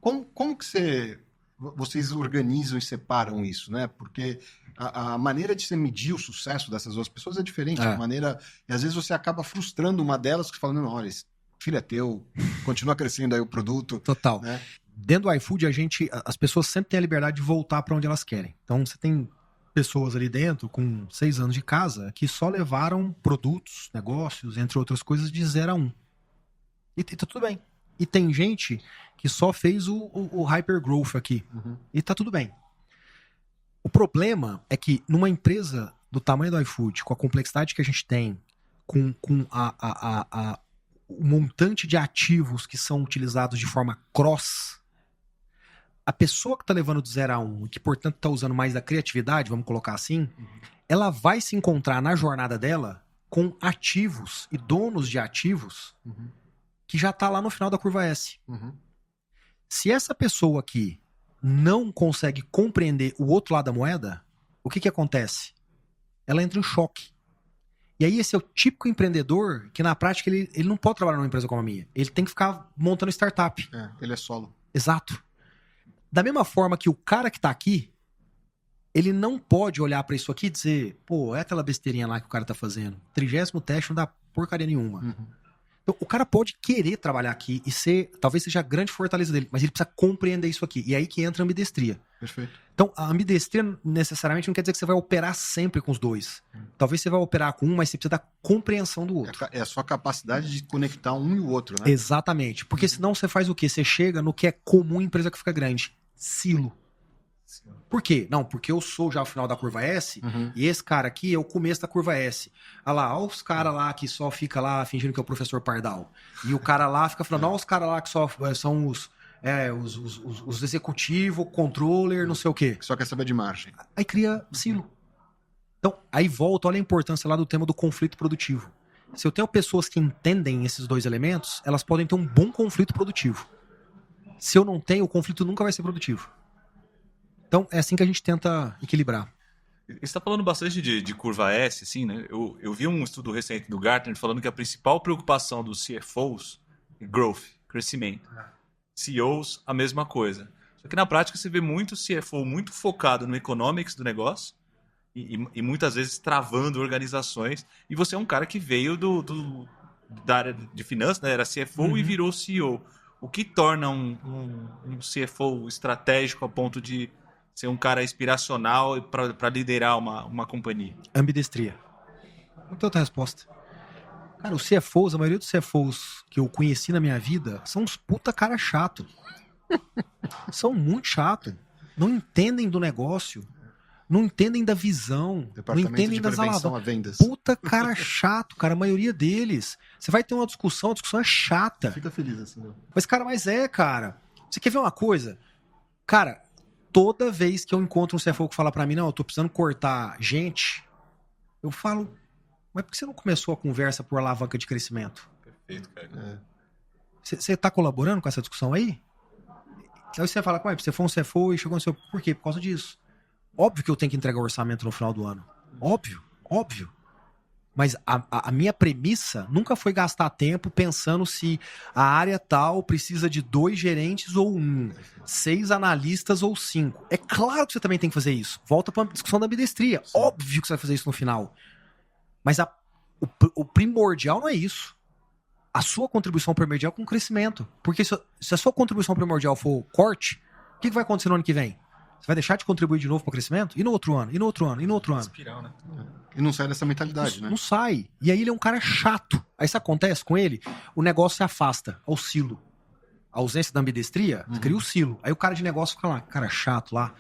Speaker 2: Como que vocês organizam e separam isso, né? Porque a maneira de você medir o sucesso dessas duas pessoas é diferente. E às vezes você acaba frustrando uma delas que fala, não, olha, esse filho é teu, continua crescendo aí o produto.
Speaker 3: Total.
Speaker 2: Né?
Speaker 3: Dentro do iFood, as pessoas sempre têm a liberdade de voltar para onde elas querem. Então você tem pessoas ali dentro com 6 anos de casa que só levaram produtos, negócios, entre outras coisas, de 0 a 1. E tá tudo bem. E tem gente que só fez o hypergrowth aqui. E tá tudo bem. O problema é que numa empresa do tamanho do iFood, com a complexidade que a gente tem, com o montante de ativos que são utilizados de forma cross, a pessoa que está levando do 0 a 1 e que, portanto, está usando mais da criatividade, vamos colocar assim, ela vai se encontrar na jornada dela com ativos e donos de ativos que já está lá no final da curva S. Se essa pessoa aqui não consegue compreender o outro lado da moeda, o que acontece? Ela entra em choque. E aí esse é o típico empreendedor que na prática ele não pode trabalhar numa empresa como a minha. Ele tem que ficar montando startup.
Speaker 2: Ele é solo.
Speaker 3: Exato. Da mesma forma que o cara que tá aqui, ele não pode olhar pra isso aqui e dizer, pô, é aquela besteirinha lá que o cara tá fazendo. 30º teste não dá porcaria nenhuma. Então, o cara pode querer trabalhar aqui e talvez seja a grande fortaleza dele, mas ele precisa compreender isso aqui. E aí que entra a ambidestria.
Speaker 2: Perfeito.
Speaker 3: Então, a ambidestria necessariamente não quer dizer que você vai operar sempre com os dois. Talvez você vai operar com um, mas você precisa da compreensão do outro.
Speaker 2: É a sua capacidade de conectar um e o outro, né?
Speaker 3: Exatamente. Porque senão você faz o quê? Você chega no que é comum em empresa que fica grande. Silo. Por quê? Não, porque eu sou já o final da curva S e esse cara aqui é o começo da curva S. Olha os caras lá que só fica lá fingindo que é o professor Pardal. E o cara lá fica falando, olha os caras lá que só são os executivos, controller, não sei o quê.
Speaker 2: Que só quer saber de margem.
Speaker 3: Aí cria silo. Então, aí volta, olha a importância lá do tema do conflito produtivo. Se eu tenho pessoas que entendem esses dois elementos, elas podem ter um bom conflito produtivo. Se eu não tenho, o conflito nunca vai ser produtivo. Então, é assim que a gente tenta equilibrar.
Speaker 1: Você está falando bastante de curva S, assim, né? Eu vi um estudo recente do Gartner falando que a principal preocupação dos CFOs é growth, crescimento. CEOs, a mesma coisa. Só que na prática você vê muito CFO muito focado no economics do negócio e muitas vezes travando organizações. E você é um cara que veio da área de finanças, né? Era CFO e virou CEO. O que torna um CFO estratégico a ponto de ser um cara inspiracional para liderar uma companhia?
Speaker 3: Ambidestria. Não tem outra resposta. Cara, os CFOs, a maioria dos CFOs que eu conheci na minha vida são uns puta cara chato. São muito chato. Não entendem do negócio. Não entendem da visão. Não entendem das
Speaker 2: vendas.
Speaker 3: Puta cara chato, cara. A maioria deles. Você vai ter uma discussão, a discussão é chata.
Speaker 2: Fica feliz assim, né?
Speaker 3: Mas, cara. Você quer ver uma coisa? Cara, toda vez que eu encontro um CFO que fala pra mim, não, eu tô precisando cortar gente, eu falo, mas por que você não começou a conversa por alavanca de crescimento?
Speaker 1: Perfeito, cara.
Speaker 3: Você tá colaborando com essa discussão aí? Aí você fala, você foi um CFO e chegou no seu... Por quê? Por causa disso. Óbvio que eu tenho que entregar o orçamento no final do ano. Óbvio. Mas a minha premissa nunca foi gastar tempo pensando se a área tal precisa de 2 gerentes ou 1, 6 analistas ou 5. É claro que você também tem que fazer isso. Volta para a discussão da ambidestria. Sim. Óbvio que você vai fazer isso no final. Mas o primordial não é isso. A sua contribuição primordial é com o crescimento. Porque se a sua contribuição primordial for corte, o que vai acontecer no ano que vem? Você vai deixar de contribuir de novo para o crescimento? E no outro ano? E no outro ano? E no outro ano?
Speaker 1: Espiral, né?
Speaker 2: E não sai dessa mentalidade, né?
Speaker 3: Não sai. E aí ele é um cara chato. Aí isso acontece com ele, o negócio se afasta ao silo. A ausência da ambidestria, você cria o silo. Aí o cara de negócio fica lá, cara chato lá.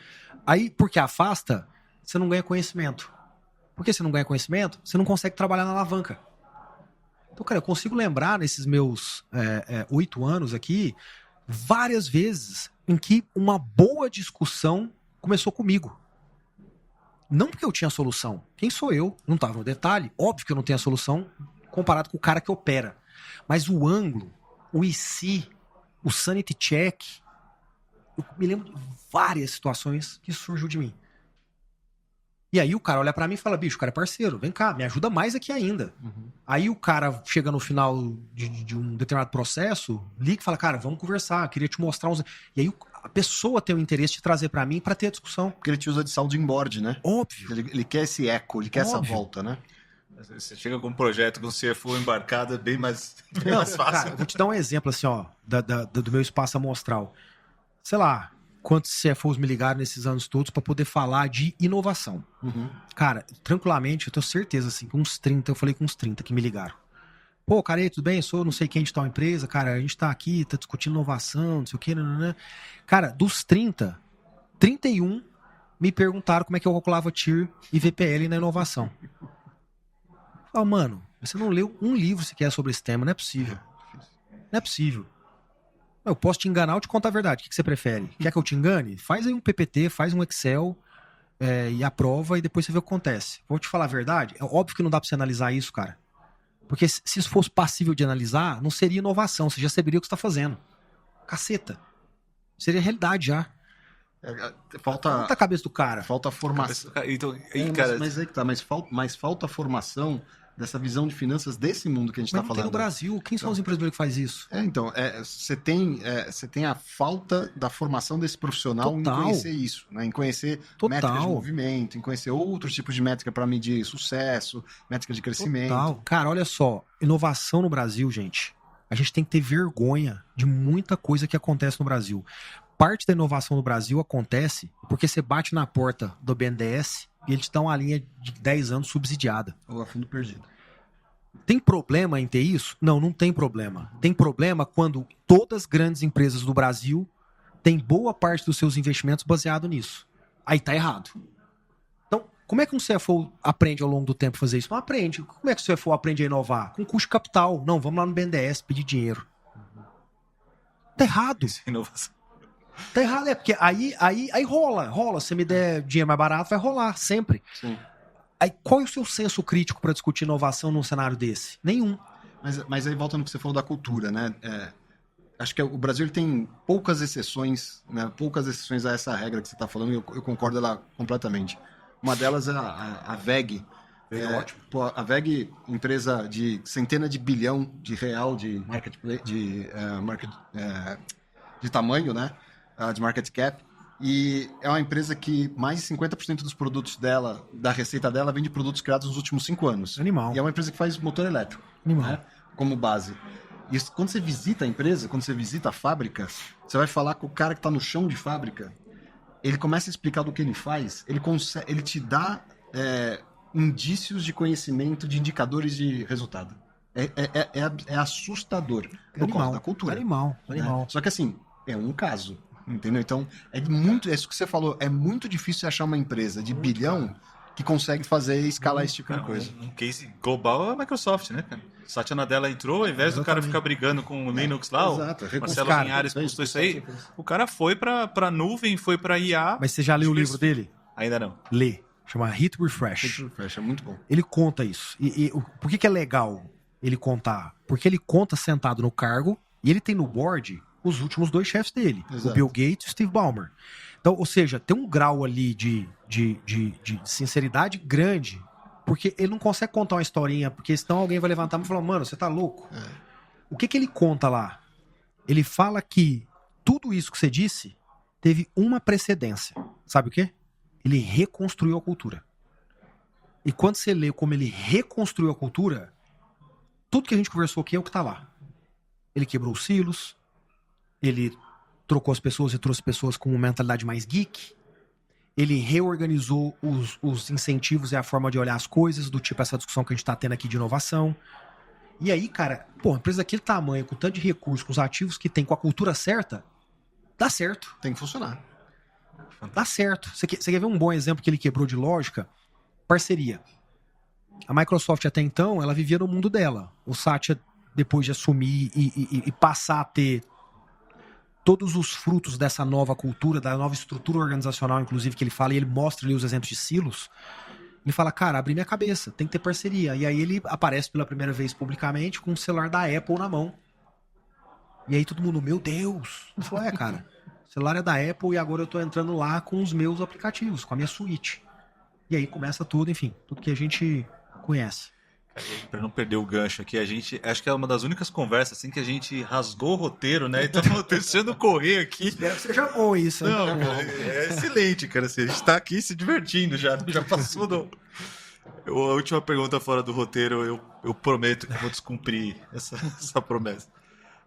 Speaker 3: Aí, porque afasta, você não ganha conhecimento. Por que você não ganha conhecimento? Você não consegue trabalhar na alavanca. Então, cara, eu consigo lembrar nesses meus 8 anos aqui, várias vezes em que uma boa discussão começou comigo. Não porque eu tinha solução. Quem sou eu? Não estava no detalhe. Óbvio que eu não tenho a solução comparado com o cara que opera. Mas o ângulo, o e se, o sanity check, eu me lembro de várias situações que isso surgiu de mim. E aí o cara olha pra mim e fala, bicho, o cara é parceiro, vem cá, me ajuda mais aqui ainda. Aí o cara chega no final de um determinado processo, liga e fala, cara, vamos conversar, queria te mostrar uns... E aí a pessoa tem o interesse de trazer pra mim pra ter a discussão.
Speaker 2: Porque ele te usa de sounding board, né?
Speaker 3: Óbvio.
Speaker 2: Ele quer esse eco, ele quer essa
Speaker 3: Óbvio.
Speaker 2: volta, né?
Speaker 1: Você chega com um projeto com o CFO embarcado, é bem mais fácil.
Speaker 3: Cara, eu vou te dar um exemplo assim, ó, do meu espaço amostral. Sei lá, quantos CFOs me ligaram nesses anos todos pra poder falar de inovação. Cara, tranquilamente, eu tenho certeza, assim, que uns 30, eu falei com uns 30 que me ligaram. Pô, cara, aí, tudo bem? Eu sou não sei quem de tal empresa, cara, a gente tá aqui, tá discutindo inovação, não sei o que, nananã. Cara, dos 30, 31 me perguntaram como é que eu calculava TIR e VPL na inovação. Eu falo, mano, você não leu um livro sequer sobre esse tema, não é possível. Não é possível. Eu posso te enganar ou te contar a verdade. O que você prefere? Quer que eu te engane? Faz aí um PPT, faz um Excel e aprova e depois você vê o que acontece. Vou te falar a verdade. É óbvio que não dá pra você analisar isso, cara. Porque se isso fosse passível de analisar, não seria inovação. Você já saberia o que você tá fazendo. Caceta. Seria realidade já. Falta a cabeça do cara.
Speaker 2: Falta formação.
Speaker 1: Então, aí, cara...
Speaker 2: Mas aí que tá, mas falta formação dessa visão de finanças desse mundo que a gente
Speaker 3: Mas
Speaker 2: tá
Speaker 3: não
Speaker 2: falando.
Speaker 3: tem no Brasil. Quem são os empreendedores que faz isso?
Speaker 2: Então, você tem a falta da formação desse profissional
Speaker 3: Total.
Speaker 2: em conhecer isso, né? Em conhecer
Speaker 3: Total.
Speaker 2: métricas de movimento, em conhecer outros tipos de métrica para medir sucesso, métrica de crescimento.
Speaker 3: Total. Cara, olha só. Inovação no Brasil, gente. A gente tem que ter vergonha de muita coisa que acontece no Brasil. Parte da inovação no Brasil acontece porque você bate na porta do BNDES e ele te dá uma linha de 10 anos subsidiada.
Speaker 2: Ou a fundo perdido.
Speaker 3: Tem problema em ter isso? Não, não tem problema. Tem problema quando todas as grandes empresas do Brasil têm boa parte dos seus investimentos baseado nisso. Aí tá errado. Então, como é que um CFO aprende ao longo do tempo a fazer isso? Não aprende. Como é que o CFO aprende a inovar? Com custo de capital. Não, vamos lá no BNDES pedir dinheiro. Tá errado.
Speaker 1: Isso é inovação.
Speaker 3: Tá errado, porque aí rola. Se você me der dinheiro mais barato, vai rolar, sempre.
Speaker 2: Sim.
Speaker 3: Aí, qual é o seu senso crítico para discutir inovação num cenário desse? Nenhum.
Speaker 2: Mas aí volta no que você falou da cultura, né? Acho que o Brasil ele tem poucas exceções, né? Poucas exceções a essa regra que você está falando, e eu concordo ela completamente. Uma delas é a VEG.
Speaker 3: Ótimo.
Speaker 2: A VEG, empresa de centena de bilhão de real de marketplace, de tamanho, né? De market cap. E é uma empresa que mais de 50% dos produtos dela, da receita dela, vem de produtos criados nos últimos 5 anos.
Speaker 3: Animal.
Speaker 2: E é uma empresa que faz motor elétrico.
Speaker 3: Animal.
Speaker 2: Né, como base. E quando você visita a empresa, quando você visita a fábrica, você vai falar com o cara que está no chão de fábrica, ele começa a explicar do que ele faz, ele te dá indícios de conhecimento, de indicadores de resultado. É assustador. Por causa da cultura.
Speaker 3: Animal.
Speaker 2: Né? Só que assim, é um caso. Entendeu? Então, é isso que você falou, é muito difícil achar uma empresa de bilhão que consegue escalar esse tipo de coisa.
Speaker 1: Um case global é a Microsoft, né, cara? Satya Nadella entrou, ao invés do cara ficar brigando com o Linux lá,
Speaker 2: exato.
Speaker 1: o Marcelo Linhares postou isso aí, o cara foi pra nuvem, foi pra IA.
Speaker 3: Mas você já leu o livro dele?
Speaker 1: Ainda não.
Speaker 3: Lê. Chama Hit Refresh.
Speaker 2: É muito bom.
Speaker 3: Ele conta isso. Por que é legal ele contar? Porque ele conta sentado no cargo e ele tem no board os últimos 2 chefes dele,
Speaker 2: exato.
Speaker 3: O Bill Gates e o Steve Ballmer. Então, ou seja, tem um grau ali de sinceridade grande, porque ele não consegue contar uma historinha, porque senão alguém vai levantar e falar, mano, você tá louco? O que ele conta lá? Ele fala que tudo isso que você disse teve uma precedência. Sabe o quê? Ele reconstruiu a cultura. E quando você lê como ele reconstruiu a cultura, tudo que a gente conversou aqui é o que tá lá. Ele quebrou os silos, ele trocou as pessoas e trouxe pessoas com uma mentalidade mais geek. Ele reorganizou os incentivos e a forma de olhar as coisas, do tipo essa discussão que a gente está tendo aqui de inovação. E aí, cara, pô, uma empresa daquele tamanho, com tanto de recursos, com os ativos que tem, com a cultura certa, dá certo.
Speaker 2: Tem que funcionar.
Speaker 3: Dá certo. Você quer ver um bom exemplo que ele quebrou de lógica? Parceria. A Microsoft até então, ela vivia no mundo dela. O Satya, depois de assumir e passar a ter todos os frutos dessa nova cultura, da nova estrutura organizacional, inclusive, que ele fala, e ele mostra ali os exemplos de silos, ele fala, cara, abre minha cabeça, tem que ter parceria. E aí ele aparece pela primeira vez publicamente com o celular da Apple na mão. E aí todo mundo, meu Deus. Ele falou, cara, o celular é da Apple e agora eu tô entrando lá com os meus aplicativos, com a minha suíte. E aí começa tudo, enfim, tudo que a gente conhece.
Speaker 1: Pra não perder o gancho aqui, a gente acho que é uma das únicas conversas assim que a gente rasgou o roteiro, né? Então deixando correr aqui.
Speaker 3: Espero que seja bom isso.
Speaker 1: Não, cara, é excelente, cara. Assim, a gente tá aqui se divertindo já passou do... A última pergunta fora do roteiro, eu prometo que vou descumprir essa promessa.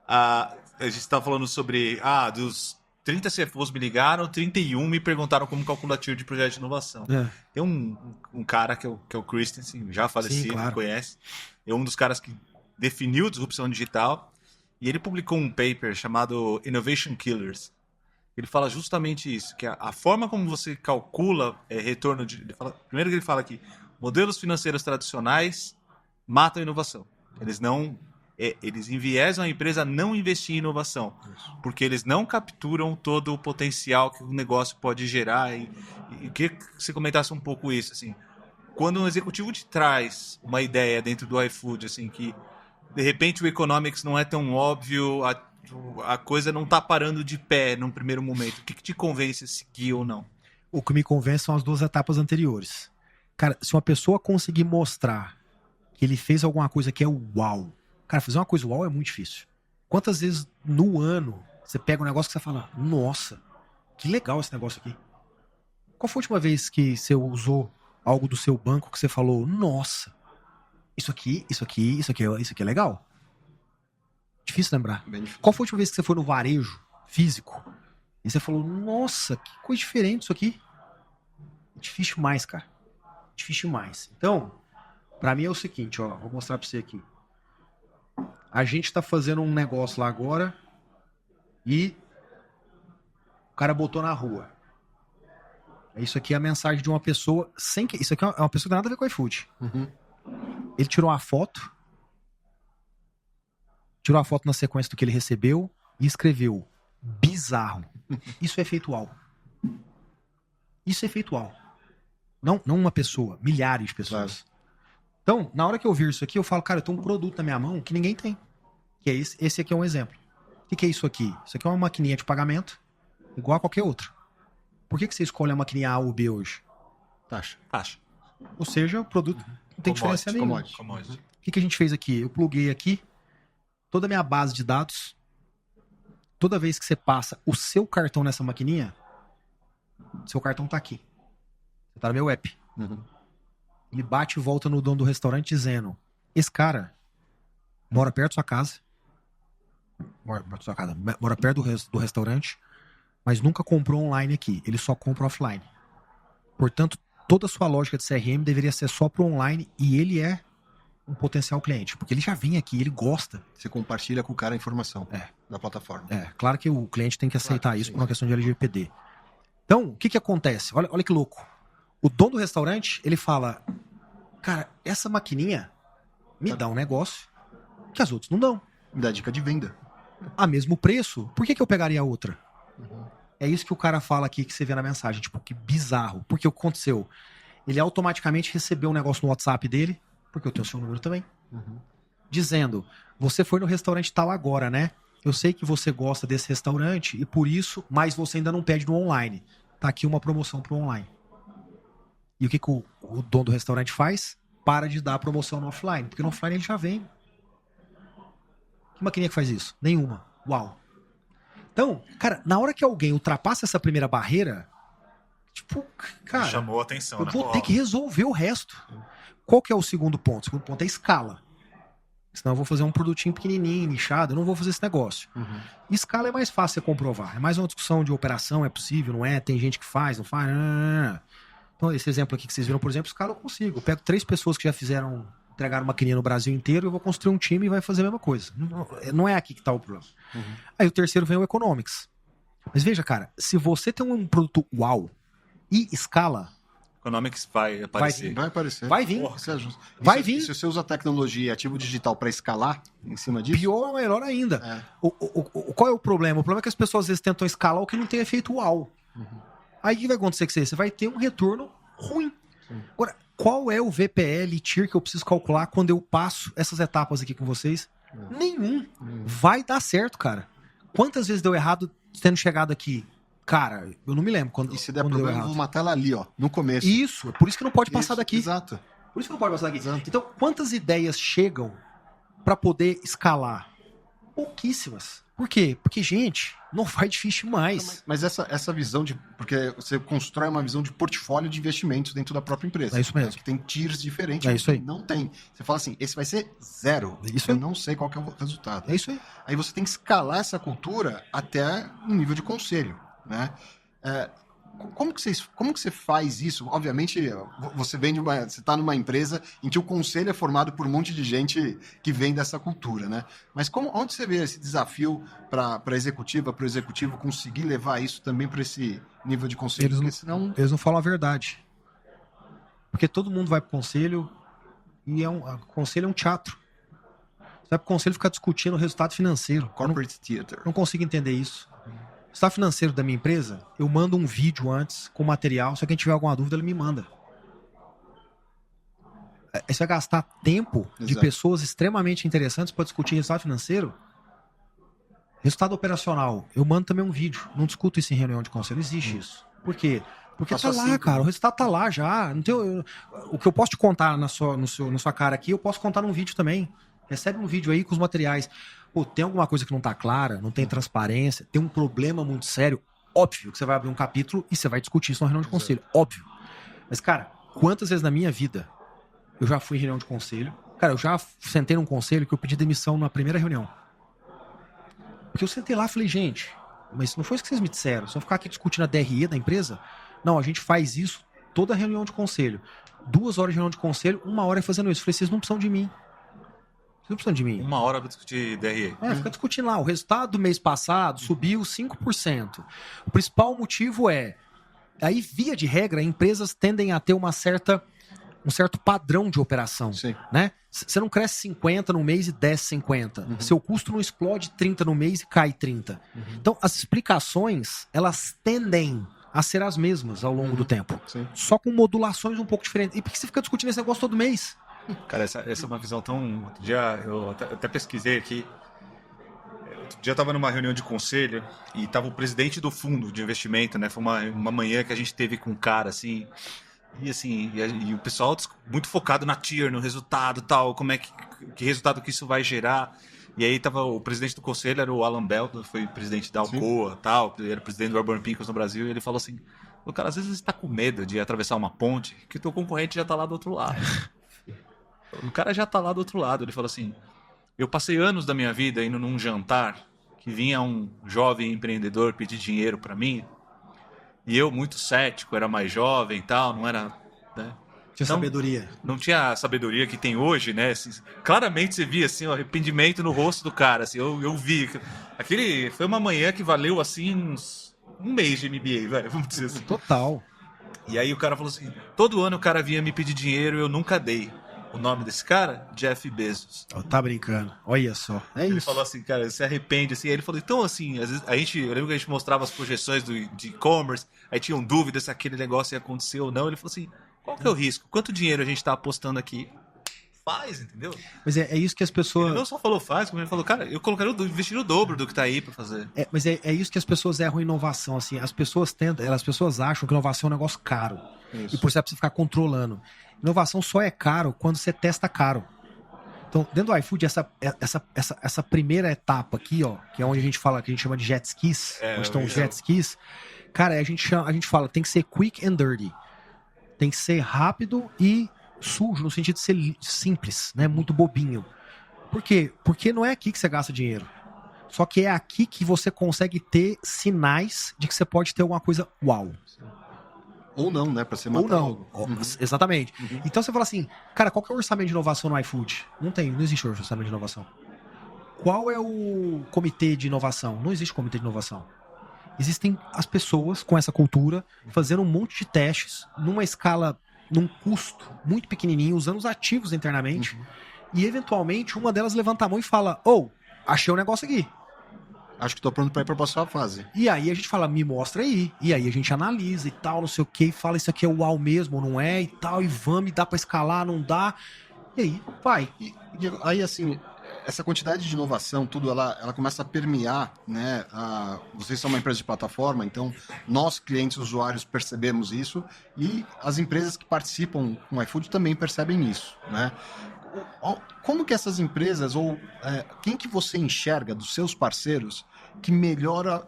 Speaker 1: A gente estava falando sobre dos 30 CFOs me ligaram, 31 me perguntaram como calcular tiro de projeto de inovação. Tem um cara que é o Christensen, já falecido, sim, claro. Conhece. É um dos caras que definiu disrupção digital. E ele publicou um paper chamado Innovation Killers. Ele fala justamente isso, que a forma como você calcula retorno de... primeiro que ele fala que modelos financeiros tradicionais matam a inovação. Eles enviesam a empresa a não investir em inovação, porque eles não capturam todo o potencial que o negócio pode gerar. E queria que você comentasse um pouco isso, assim, quando um executivo te traz uma ideia dentro do iFood, assim, que de repente o economics não é tão óbvio, a coisa não está parando de pé num primeiro momento, o que te convence a seguir ou não?
Speaker 3: O que me convence são as duas etapas anteriores. Cara, se uma pessoa conseguir mostrar que ele fez alguma coisa que é uau, cara, fazer uma coisa uau é muito difícil. Quantas vezes no ano você pega um negócio que você fala, nossa, que legal esse negócio aqui. Qual foi a última vez que você usou algo do seu banco que você falou, nossa, isso aqui é legal? Difícil lembrar. Bem difícil. Qual foi a última vez que você foi no varejo físico e você falou, nossa, que coisa diferente isso aqui? Difícil demais, cara. Difícil demais. Então, pra mim é o seguinte, ó, vou mostrar pra você aqui. A gente tá fazendo um negócio lá agora e o cara botou na rua. Isso aqui é a mensagem de uma pessoa sem que... Isso aqui é uma pessoa que não tem nada a ver com o iFood. Ele tirou uma foto na sequência do que ele recebeu e escreveu bizarro. Isso é efeitual. Isso é efeitual. Não uma pessoa, milhares de pessoas. Claro. Então, na hora que eu vir isso aqui, eu falo, cara, eu tenho um produto na minha mão que ninguém tem. Que é esse aqui é um exemplo. O que é isso aqui? Isso aqui é uma maquininha de pagamento, igual a qualquer outra. Por que você escolhe a maquininha A ou B hoje?
Speaker 2: Taxa.
Speaker 3: Ou seja, o produto não tem diferença nenhuma.
Speaker 1: Commodity.
Speaker 3: O que a gente fez aqui? Eu pluguei aqui toda a minha base de dados. Toda vez que você passa o seu cartão nessa maquininha, seu cartão tá aqui. Você tá no meu app. Ele bate e volta no dono do restaurante dizendo, esse cara mora perto da sua casa, mora perto do restaurante, mas nunca comprou online aqui. Ele só compra offline. Portanto, toda a sua lógica de CRM deveria ser só pro online e ele é um potencial cliente, porque ele já vem aqui, ele gosta.
Speaker 2: Você compartilha com o cara a informação da plataforma.
Speaker 3: Claro que o cliente tem que aceitar isso por uma questão de LGPD. Então, o que acontece? Olha que louco. O dono do restaurante, ele fala, cara, essa maquininha me dá um negócio que as outras não dão.
Speaker 2: Me dá dica de venda.
Speaker 3: A mesmo preço, por que eu pegaria a outra? É isso que o cara fala aqui, que você vê na mensagem. Tipo, que bizarro. Porque o que aconteceu? Ele automaticamente recebeu um negócio no WhatsApp dele, porque eu tenho o seu número também, dizendo, você foi no restaurante tal agora, né? Eu sei que você gosta desse restaurante e por isso, mas você ainda não pede no online. Tá aqui uma promoção pro online. E o que o dono do restaurante faz? Para de dar a promoção no offline, porque no offline ele já vem. Que maquininha que faz isso? Nenhuma. Uau. Então, cara, na hora que alguém ultrapassa essa primeira barreira, tipo, cara,
Speaker 1: chamou a atenção,
Speaker 3: eu vou ter que resolver o resto. Qual que é o segundo ponto? O segundo ponto é escala. Senão eu vou fazer um produtinho pequenininho, nichado, eu não vou fazer esse negócio. Escala é mais fácil você comprovar. É mais uma discussão de operação, é possível, não é? Tem gente que faz, não faz. Então, esse exemplo aqui que vocês viram, por exemplo, escala eu consigo. Eu pego 3 pessoas que já fizeram entregar uma maquininha no Brasil inteiro, eu vou construir um time e vai fazer a mesma coisa. Não é aqui que está o problema. Aí o terceiro vem o Economics. Mas veja, cara, se você tem um produto uau e escala...
Speaker 1: Economics vai aparecer.
Speaker 2: Vai aparecer.
Speaker 3: Vai vir.
Speaker 2: Porra, Sérgio.
Speaker 3: Vai vir.
Speaker 2: Se você usa tecnologia e ativo digital para escalar em cima disso...
Speaker 3: Pior ou melhor ainda.
Speaker 2: É.
Speaker 3: Qual é o problema? O problema é que as pessoas às vezes tentam escalar o que não tem efeito uau. Aí o que vai acontecer com você? Você vai ter um retorno ruim. Agora, qual é o VPL TIR que eu preciso calcular quando eu passo essas etapas aqui com vocês? Nenhum. Vai dar certo, cara. Quantas vezes deu errado tendo chegado aqui? Cara, eu não me lembro quando.
Speaker 2: E se der
Speaker 3: quando deu
Speaker 2: problema, eu
Speaker 3: errado.
Speaker 2: vou matar ela ali, ó, no começo.
Speaker 3: Isso, é por isso que não pode passar daqui.
Speaker 2: Exato.
Speaker 3: Por isso que não pode passar daqui.
Speaker 2: Exato.
Speaker 3: Então, quantas ideias chegam para poder escalar? Pouquíssimas. Por quê? Porque, gente, não vai difícil mais.
Speaker 2: Mas essa visão de... Porque você constrói uma visão de portfólio de investimentos dentro da própria empresa.
Speaker 3: É isso mesmo.
Speaker 2: Que tem tiers diferentes.
Speaker 3: É isso aí.
Speaker 2: Não tem. Você fala assim, esse vai ser 0.
Speaker 3: É isso
Speaker 2: eu
Speaker 3: aí.
Speaker 2: não sei qual que é o resultado.
Speaker 3: É isso aí.
Speaker 2: Aí você tem que escalar essa cultura até um nível de conselho, né? Como que você faz isso? Obviamente, você está numa empresa em que o conselho é formado por um monte de gente que vem dessa cultura, né? Mas onde você vê esse desafio para a executiva, para o executivo conseguir levar isso também para esse nível de conselho? Porque senão...
Speaker 3: Eles não falam a verdade. Porque todo mundo vai pro conselho e conselho é um teatro. Você vai pro conselho ficar discutindo o resultado financeiro.
Speaker 2: Corporate theater.
Speaker 3: Não consigo entender isso. O resultado financeiro da minha empresa, eu mando um vídeo antes com material, se alguém tiver alguma dúvida, ele me manda. Você vai gastar tempo de
Speaker 2: Exato.
Speaker 3: pessoas extremamente interessantes para discutir resultado financeiro? Resultado operacional, eu mando também um vídeo. Não discuto isso em reunião de conselho, existe isso. Por quê? Porque
Speaker 2: Faço
Speaker 3: tá lá,
Speaker 2: assim,
Speaker 3: cara, o resultado tá lá já. Não tem, o que eu posso te contar na sua cara aqui, eu posso contar num vídeo também. Recebe um vídeo aí com os materiais. Pô, tem alguma coisa que não tá clara, não tem transparência, tem um problema muito sério, óbvio que você vai abrir um capítulo e você vai discutir isso na reunião de conselho, óbvio. Mas, cara, quantas vezes na minha vida eu já fui em reunião de conselho? Cara, eu já sentei num conselho que eu pedi demissão na primeira reunião. Porque eu sentei lá e falei, gente, mas não foi isso que vocês me disseram, vocês vão ficar aqui discutindo a DRE da empresa? Não, a gente faz isso toda reunião de conselho. 2 horas de reunião de conselho, 1 hora fazendo isso. Eu falei, vocês não precisam de mim. Vocês não precisam de mim.
Speaker 1: 1 hora pra discutir DRE.
Speaker 3: Fica discutindo lá. O resultado do mês passado subiu 5%. O principal motivo aí, via de regra, empresas tendem a ter um certo padrão de operação.
Speaker 2: Sim.
Speaker 3: Né? Você não cresce 50 no mês e desce 50. Seu custo não explode 30 no mês e cai 30. Então, as explicações, elas tendem a ser as mesmas ao longo do tempo.
Speaker 2: Sim.
Speaker 3: Só com modulações um pouco diferentes. E por que você fica discutindo esse negócio todo mês?
Speaker 1: Cara, essa é uma visão tão... Outro dia eu até pesquisei aqui. Outro dia eu estava numa reunião de conselho e estava o presidente do fundo de investimento, né? Foi uma manhã que a gente teve com um cara, assim... E assim, e o pessoal muito focado na TIR, no resultado tal, como é que resultado que isso vai gerar. E aí tava o presidente do conselho, era o Alan Bell, foi presidente da Alcoa tal, era presidente do Urban Pickles no Brasil, e ele falou assim, cara, às vezes você tá com medo de atravessar uma ponte, que o teu concorrente já tá lá do outro lado. O cara já tá lá do outro lado. Ele falou assim, eu passei anos da minha vida indo num jantar, que vinha um jovem empreendedor pedir dinheiro para mim, e eu, muito cético, era mais jovem e tal, não era... Né?
Speaker 3: Tinha sabedoria.
Speaker 1: Não tinha a sabedoria que tem hoje, né? Assim, claramente você via assim, o arrependimento no rosto do cara. Assim, eu vi. Aquele foi uma manhã que valeu assim um mês de MBA, velho, vamos dizer assim.
Speaker 3: Total.
Speaker 1: E aí o cara falou assim, todo ano o cara vinha me pedir dinheiro e eu nunca dei. O nome desse cara? Jeff Bezos.
Speaker 3: Tá brincando. Olha só.
Speaker 1: Ele falou assim, cara, se arrepende, assim. Aí ele falou, então assim, às vezes eu lembro que a gente mostrava as projeções de e-commerce, aí tinham dúvidas se aquele negócio ia acontecer ou não. Ele falou assim, qual que é o risco? Quanto dinheiro a gente tá apostando aqui? Faz, entendeu?
Speaker 3: Mas é isso que as pessoas...
Speaker 1: Ele não só falou faz, como ele falou, cara, eu colocaria investir o dobro do que tá aí pra fazer.
Speaker 3: Mas é isso que as pessoas erram em inovação, assim. As pessoas acham que inovação é um negócio caro.
Speaker 2: Isso.
Speaker 3: E por isso você precisa ficar controlando. Inovação só é caro quando você testa caro. Então, dentro do iFood, essa primeira etapa aqui, ó, que é onde a gente fala, que a gente chama de jet skis, onde estão os jet skis, cara, a gente fala, tem que ser quick and dirty. Tem que ser rápido e sujo, no sentido de ser simples, né? Muito bobinho. Por quê? Porque não é aqui que você gasta dinheiro. Só que é aqui que você consegue ter sinais de que você pode ter alguma coisa uau.
Speaker 2: Ou não, né? Pra você
Speaker 3: Ou
Speaker 2: matar
Speaker 3: não.
Speaker 2: logo.
Speaker 3: Exatamente. Então você fala assim, cara, qual que é o orçamento de inovação no iFood? Não existe orçamento de inovação. Qual é o comitê de inovação? Não existe comitê de inovação. Existem as pessoas com essa cultura fazendo um monte de testes numa escala, num custo muito pequenininho, usando os ativos internamente, e eventualmente uma delas levanta a mão e fala, achei um negócio aqui.
Speaker 2: Acho que tô pronto pra ir pra próxima fase.
Speaker 3: E aí a gente fala, me mostra aí. E aí a gente analisa e tal, não sei o que, e fala isso aqui é uau mesmo ou não é e tal, e vamos, dá pra escalar, não dá. E aí, vai.
Speaker 2: E, Diego, aí assim, essa quantidade de inovação, tudo, ela começa a permear, né? Vocês são uma empresa de plataforma, então nós, clientes, usuários, percebemos isso e as empresas que participam com o iFood também percebem isso, né? Como que essas empresas, quem que você enxerga dos seus parceiros que melhor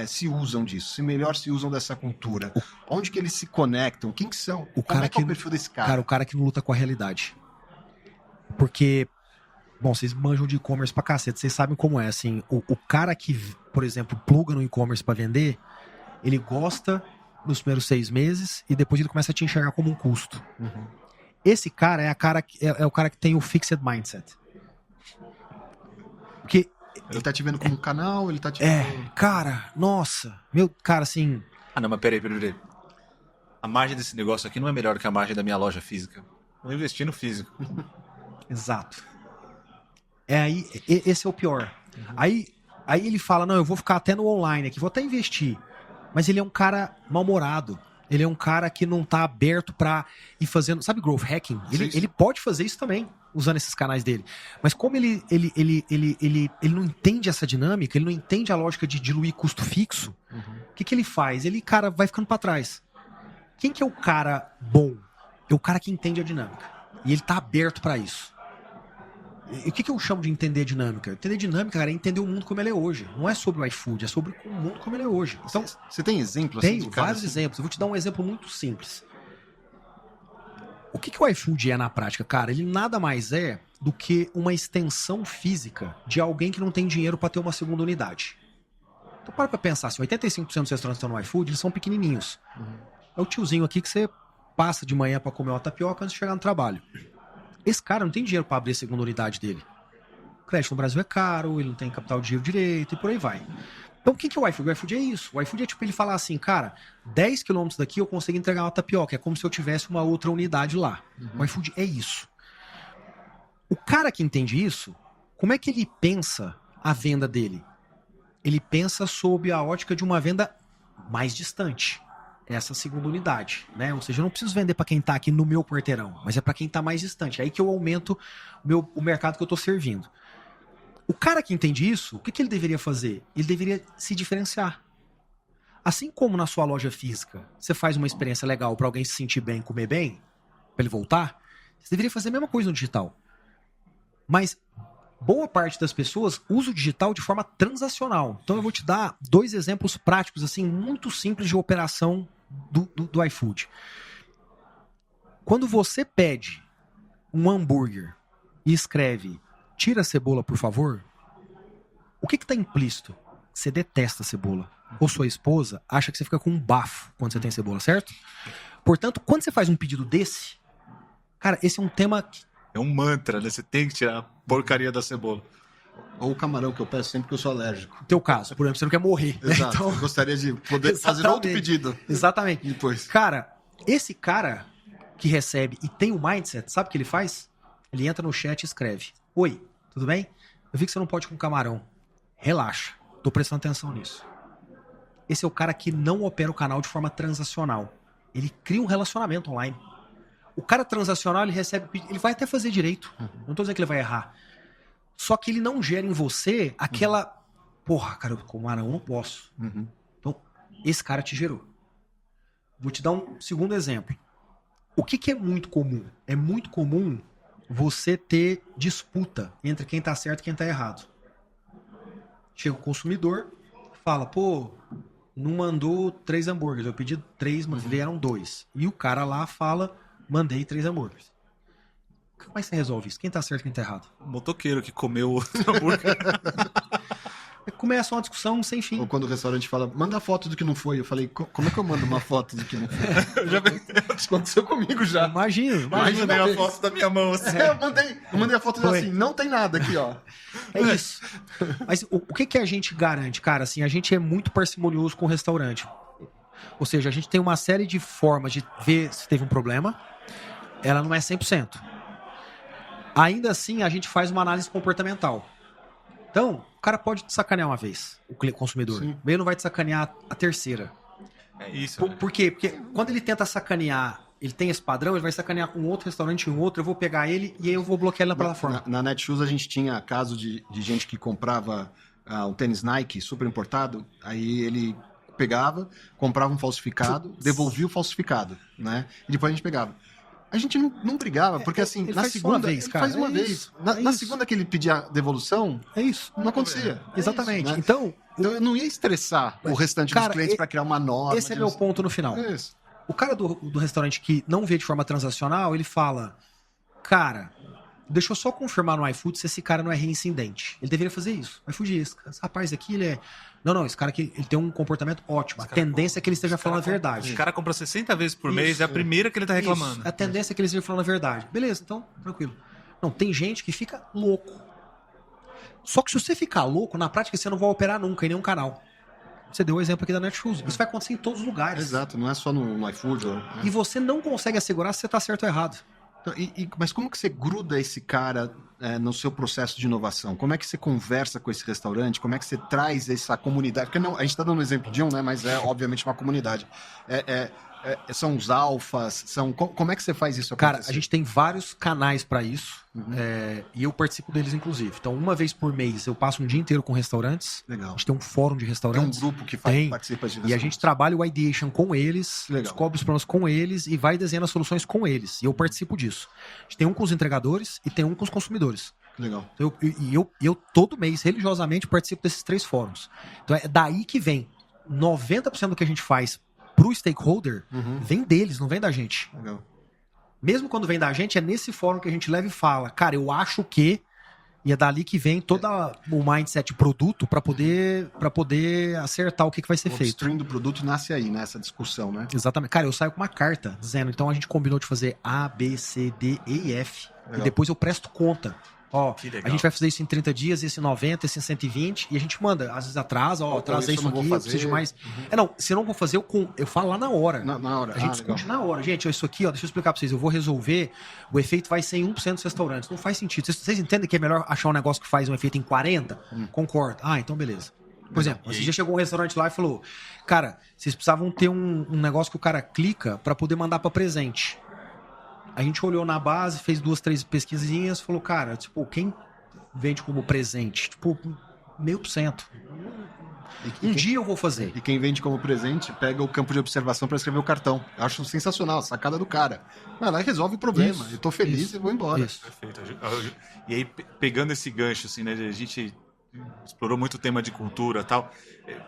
Speaker 2: se usam disso, se melhor se usam dessa cultura? Onde que eles se conectam? Quem que são? Como é que é o perfil desse cara?
Speaker 3: Cara, o cara que não luta com a realidade. Porque, bom, vocês manjam de e-commerce pra cacete, vocês sabem como é, assim, o cara que, por exemplo, pluga no e-commerce pra vender, ele gosta nos primeiros 6 meses e depois ele começa a te enxergar como um custo. Esse cara é o cara que tem o fixed mindset. Porque
Speaker 2: ele tá te vendo como um canal, ele tá te vendo...
Speaker 3: cara, nossa, cara, assim...
Speaker 1: Ah, não, mas peraí. A margem desse negócio aqui não é melhor que a margem da minha loja física. Vou investir no físico.
Speaker 3: Exato. Esse é o pior. Aí ele fala, não, eu vou ficar até no online aqui, vou até investir. Mas ele é um cara mal-humorado. Ele é um cara que não tá aberto pra ir fazendo... Sabe growth hacking? Ele pode fazer isso também, usando esses canais dele. Mas como ele não entende essa dinâmica, ele não entende a lógica de diluir custo fixo, o que ele faz? Ele, cara, vai ficando pra trás. Quem que é o cara bom? É o cara que entende a dinâmica. E ele tá aberto pra isso. E o que eu chamo de entender dinâmica? Entender dinâmica, cara, é entender o mundo como ele é hoje. Não é sobre o iFood, é sobre o mundo como ele é hoje.
Speaker 2: Então, você tem exemplos?
Speaker 3: Tenho vários exemplos. Eu vou te dar um exemplo muito simples. O que o iFood é na prática, cara? Ele nada mais é do que uma extensão física de alguém que não tem dinheiro para ter uma segunda unidade. Então para pra pensar, assim, 85% dos restaurantes que estão no iFood, eles são pequenininhos. É o tiozinho aqui que você passa de manhã para comer uma tapioca antes de chegar no trabalho. Esse cara não tem dinheiro para abrir a segunda unidade dele. O crédito no Brasil é caro, ele não tem capital de giro direito e por aí vai. Então o que é o iFood? O iFood é isso. O iFood é tipo ele falar assim, cara, 10 quilômetros daqui eu consigo entregar uma tapioca. É como se eu tivesse uma outra unidade lá. O iFood é isso. O cara que entende isso, como é que ele pensa a venda dele? Ele pensa sob a ótica de uma venda mais distante. Essa segunda unidade, né? Ou seja, eu não preciso vender para quem tá aqui no meu porteirão, mas é para quem tá mais distante. É aí que eu aumento o mercado que eu tô servindo. O cara que entende isso, o que ele deveria fazer? Ele deveria se diferenciar. Assim como na sua loja física, você faz uma experiência legal para alguém se sentir bem, comer bem, para ele voltar, você deveria fazer a mesma coisa no digital. Mas boa parte das pessoas usa o digital de forma transacional. Então eu vou te dar 2 exemplos práticos, assim, muito simples de operação do iFood. Quando você pede um hambúrguer e escreve tira a cebola, por favor, o que está implícito? Você detesta a cebola. Ou sua esposa acha que você fica com um bafo quando você tem cebola, certo? Portanto, quando você faz um pedido desse, cara, esse é um tema que...
Speaker 1: É um mantra, né? Você tem que tirar a porcaria da cebola.
Speaker 2: Ou o camarão, que eu peço sempre que eu sou alérgico.
Speaker 3: No teu caso, por exemplo, você não quer morrer.
Speaker 2: Exato.
Speaker 3: Né? Então...
Speaker 2: Eu gostaria de poder fazer outro pedido.
Speaker 3: Exatamente.
Speaker 2: Depois.
Speaker 3: Cara, esse cara que recebe e tem o mindset, sabe o que ele faz? Ele entra no chat e escreve: oi, tudo bem? Eu vi que você não pode com camarão. Relaxa, tô prestando atenção nisso. Esse é o cara que não opera o canal de forma transacional. Ele cria um relacionamento online. O cara transacional, ele recebe, ele vai até fazer direito. Não tô dizendo que ele vai errar. Só que ele não gera em você aquela... Porra, cara, com camarão eu não posso. Então, esse cara te gerou. Vou te dar um segundo exemplo. O que é muito comum? É muito comum você ter disputa entre quem tá certo e quem tá errado. Chega o consumidor, fala, pô, não mandou 3 hambúrgueres, eu pedi 3, mas vieram 2. E o cara lá fala, mandei 3 hambúrgueres. Como é que você resolve isso? Quem tá certo e quem tá errado?
Speaker 1: O motoqueiro que comeu o hambúrguer.
Speaker 3: Começa uma discussão sem fim.
Speaker 2: Ou quando o restaurante fala, manda foto do que não foi. Eu falei, como é que eu mando uma foto do que não foi? Aconteceu comigo já.
Speaker 3: Imagina.
Speaker 1: Mandei uma foto da minha mão assim.
Speaker 2: Eu mandei a foto assim, não tem nada aqui, ó.
Speaker 3: É isso. Mas o que a gente garante, cara? Assim, a gente é muito parcimonioso com o restaurante. Ou seja, a gente tem uma série de formas de ver se teve um problema. Ela não é 100%. Ainda assim, a gente faz uma análise comportamental. Então, o cara pode te sacanear uma vez, o consumidor.
Speaker 2: Sim.
Speaker 3: Ele não vai te sacanear a terceira.
Speaker 1: É isso.
Speaker 3: Por quê? Porque quando ele tenta sacanear, ele tem esse padrão, ele vai sacanear um outro restaurante, um outro, eu vou pegar ele e aí eu vou bloquear ele na plataforma.
Speaker 2: Na Netshoes a gente tinha caso de gente que comprava um tênis Nike super importado, aí ele pegava, comprava um falsificado, devolvia o falsificado, né? E depois a gente pegava. A gente não brigava, porque assim,
Speaker 3: ele
Speaker 2: na
Speaker 3: faz
Speaker 2: segunda,
Speaker 3: uma vez,
Speaker 2: ele
Speaker 3: cara.
Speaker 2: faz uma
Speaker 3: É
Speaker 2: vez.
Speaker 3: isso,
Speaker 2: Na
Speaker 3: isso.
Speaker 2: segunda que ele pedia a devolução,
Speaker 3: É isso.
Speaker 2: não acontecia. É
Speaker 3: Exatamente.
Speaker 2: isso, né?
Speaker 3: Então,
Speaker 2: Então eu não ia estressar o restante
Speaker 3: cara,
Speaker 2: dos clientes para criar uma norma.
Speaker 3: esse é meu ponto no final.
Speaker 2: É isso.
Speaker 3: O cara do restaurante que não vê de forma transacional, ele fala, cara, deixa eu só confirmar no iFood se esse cara não é reincidente. Ele deveria fazer isso. O iFood, esse rapaz aqui, ele é... Não, esse cara aqui, ele tem um comportamento ótimo. A tendência é que ele esteja falando a verdade.
Speaker 1: O cara compra 60 vezes por mês, é a primeira que ele tá reclamando.
Speaker 3: Isso. A tendência é que ele esteja falando a verdade. Beleza, então, tranquilo. Não, tem gente que fica louco. Só que se você ficar louco, na prática você não vai operar nunca em nenhum canal. Você deu o exemplo aqui da Netshoes. Isso vai acontecer em todos os lugares.
Speaker 2: Exato, não é só no iFood.
Speaker 3: E você não consegue assegurar se você tá certo ou errado.
Speaker 2: Então, mas como que você gruda esse cara no seu processo de inovação? Como é que você conversa com esse restaurante? Como é que você traz essa comunidade? Porque não, a gente está dando um exemplo de um, né? Mas é obviamente uma comunidade. São os alfas? Como é que você faz isso acontecer?
Speaker 3: Cara, a gente tem vários canais para isso. E eu participo deles, inclusive. Então, uma vez por mês, eu passo um dia inteiro com restaurantes.
Speaker 2: Legal.
Speaker 3: A gente tem um fórum de
Speaker 2: Tem um
Speaker 3: restaurantes.
Speaker 2: grupo que participa de
Speaker 3: E a gente trabalha o ideation com eles,
Speaker 2: Legal.
Speaker 3: descobre os problemas com eles e vai desenhando as soluções com eles. E eu participo disso. A gente tem um com os entregadores e tem um com os consumidores.
Speaker 2: Legal.
Speaker 3: Eu todo mês, religiosamente, participo desses 3 fóruns. Então é daí que vem 90% do que a gente faz pro stakeholder, vem deles, não vem da gente.
Speaker 2: Legal.
Speaker 3: Mesmo quando vem da gente, é nesse fórum que a gente leva e fala, cara, eu acho que... E é dali que vem todo o mindset produto para poder acertar o que vai ser
Speaker 2: O
Speaker 3: feito.
Speaker 2: upstream do produto nasce aí, né? Essa discussão, né?
Speaker 3: Exatamente. Cara, eu saio com uma carta dizendo, então a gente combinou de fazer A, B, C, D, E e F.
Speaker 2: Legal.
Speaker 3: E depois eu presto conta. Ó,
Speaker 1: Que legal.
Speaker 3: a gente vai fazer isso em 30 dias, esse em 90, esse em 120, e a gente manda. Às vezes atrasa, atrasa
Speaker 2: isso
Speaker 3: isso
Speaker 2: eu não vou
Speaker 3: aqui, eu
Speaker 2: fazer.
Speaker 3: preciso de mais. Não, se eu não vou fazer, eu falo lá na hora.
Speaker 2: Na hora.
Speaker 3: A gente discute na hora. Gente, isso aqui, ó, deixa eu explicar pra vocês. Eu vou resolver, o efeito vai ser em 1% dos restaurantes. Não faz sentido. Vocês entendem que é melhor achar um negócio que faz um efeito em 40%? Concordo. Ah, então beleza. Por exemplo, esse dia chegou um restaurante lá e falou, cara, vocês precisavam ter um negócio que o cara clica pra poder mandar pra presente. A gente olhou na base, fez 2, 3 pesquisinhas, falou, cara, tipo, quem vende como presente? Tipo, 0,5%. Um dia eu vou fazer.
Speaker 2: E quem vende como presente pega o campo de observação para escrever o cartão. Eu acho sensacional, sacada do cara. Vai lá e resolve o problema.
Speaker 3: Isso,
Speaker 2: eu tô feliz
Speaker 3: isso,
Speaker 2: e vou embora.
Speaker 3: Isso.
Speaker 1: Perfeito. E aí, pegando esse gancho, assim, né? A gente explorou muito o tema de cultura e tal.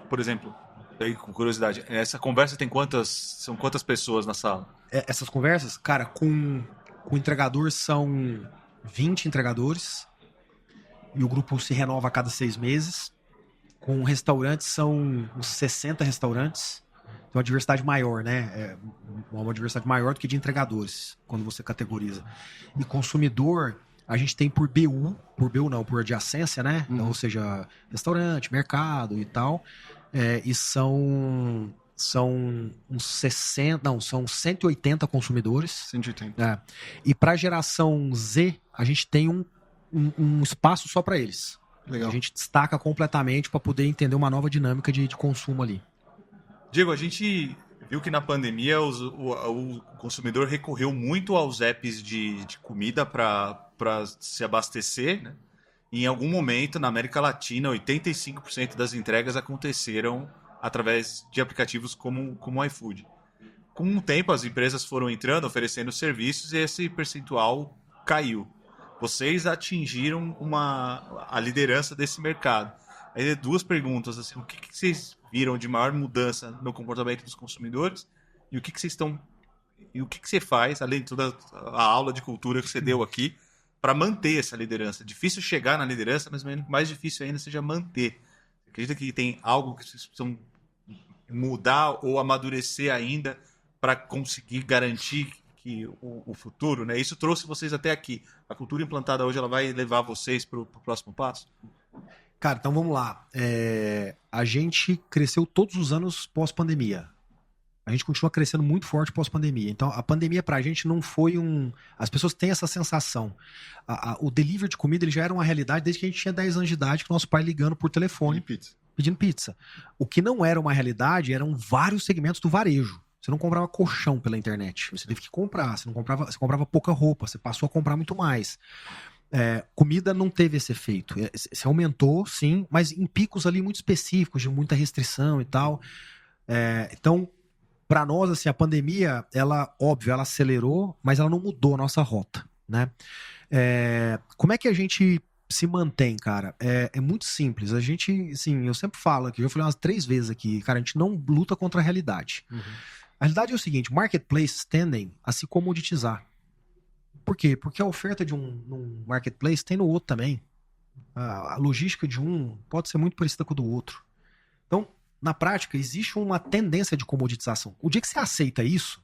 Speaker 1: Por exemplo, aí, com curiosidade, essa conversa são quantas pessoas na sala?
Speaker 3: Essas conversas, cara, com o entregador são 20 entregadores. E o grupo se renova a cada 6 meses. Com restaurantes são uns 60 restaurantes. Tem uma diversidade maior, né? Uma diversidade maior do que de entregadores, quando você categoriza. E consumidor, a gente tem por adjacência, né? Então, ou seja, restaurante, mercado e tal. E são uns 60, não, são 180 consumidores.
Speaker 2: 180.
Speaker 3: E para a geração Z, a gente tem um espaço só para eles.
Speaker 2: Legal.
Speaker 3: A gente destaca completamente para poder entender uma nova dinâmica de consumo ali.
Speaker 1: Diego, a gente viu que na pandemia o consumidor recorreu muito aos apps de comida para se abastecer, né? E em algum momento, na América Latina, 85% das entregas aconteceram através de aplicativos como o iFood. Com o tempo, as empresas foram entrando, oferecendo serviços e esse percentual caiu. Vocês atingiram a liderança desse mercado. Aí 2 perguntas, assim, o que vocês viram de maior mudança no comportamento dos consumidores e o que vocês estão e o que você faz, além de toda a aula de cultura que você deu aqui, para manter essa liderança? Difícil chegar na liderança, mas mais difícil ainda seja manter. Acredita que tem algo que vocês precisam mudar ou amadurecer ainda para conseguir garantir que o futuro, né? Isso trouxe vocês até aqui. A cultura implantada hoje, ela vai levar vocês para o próximo passo?
Speaker 3: Cara, então vamos lá. A gente cresceu todos os anos pós-pandemia. A gente continua crescendo muito forte pós-pandemia. Então, a pandemia pra gente não foi um... As pessoas têm essa sensação. O delivery de comida ele já era uma realidade desde que a gente tinha 10 anos de idade, com nosso pai ligando por telefone pedindo pizza. O que não era uma realidade eram vários segmentos do varejo. Você não comprava colchão pela internet. Você teve que comprar. Você comprava pouca roupa. Você passou a comprar muito mais. Comida não teve esse efeito. Se aumentou, sim, mas em picos ali muito específicos, de muita restrição e tal. Então, para nós, assim, a pandemia, ela acelerou, mas ela não mudou a nossa rota, né? Como é que a gente se mantém, cara? É muito simples. A gente, assim, eu sempre falo aqui, eu falei umas 3 vezes aqui, cara, a gente não luta contra a realidade. A realidade é o seguinte, marketplaces tendem a se comoditizar. Por quê? Porque a oferta de num marketplace tem no outro também. A logística de um pode ser muito parecida com a do outro. Então, na prática, existe uma tendência de comoditização. O dia que você aceita isso,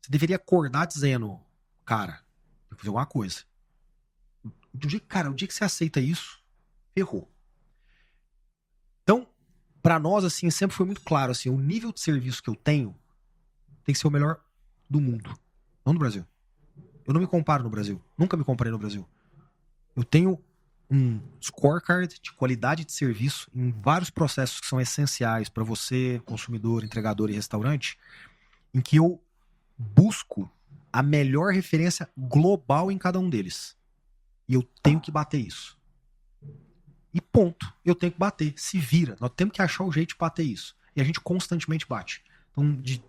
Speaker 3: você deveria acordar dizendo, cara, tem que fazer alguma coisa. O dia que você aceita isso, ferrou. Então, para nós, assim, sempre foi muito claro, assim, o nível de serviço que eu tenho tem que ser o melhor do mundo, não do Brasil. Eu não me comparo no Brasil. Nunca me comparei no Brasil. Eu tenho um scorecard de qualidade de serviço em vários processos que são essenciais para você, consumidor, entregador e restaurante, em que eu busco a melhor referência global em cada um deles. E eu tenho que bater isso. E ponto. Eu tenho que bater. Se vira. Nós temos que achar o jeito de bater isso. E a gente constantemente bate. Então, de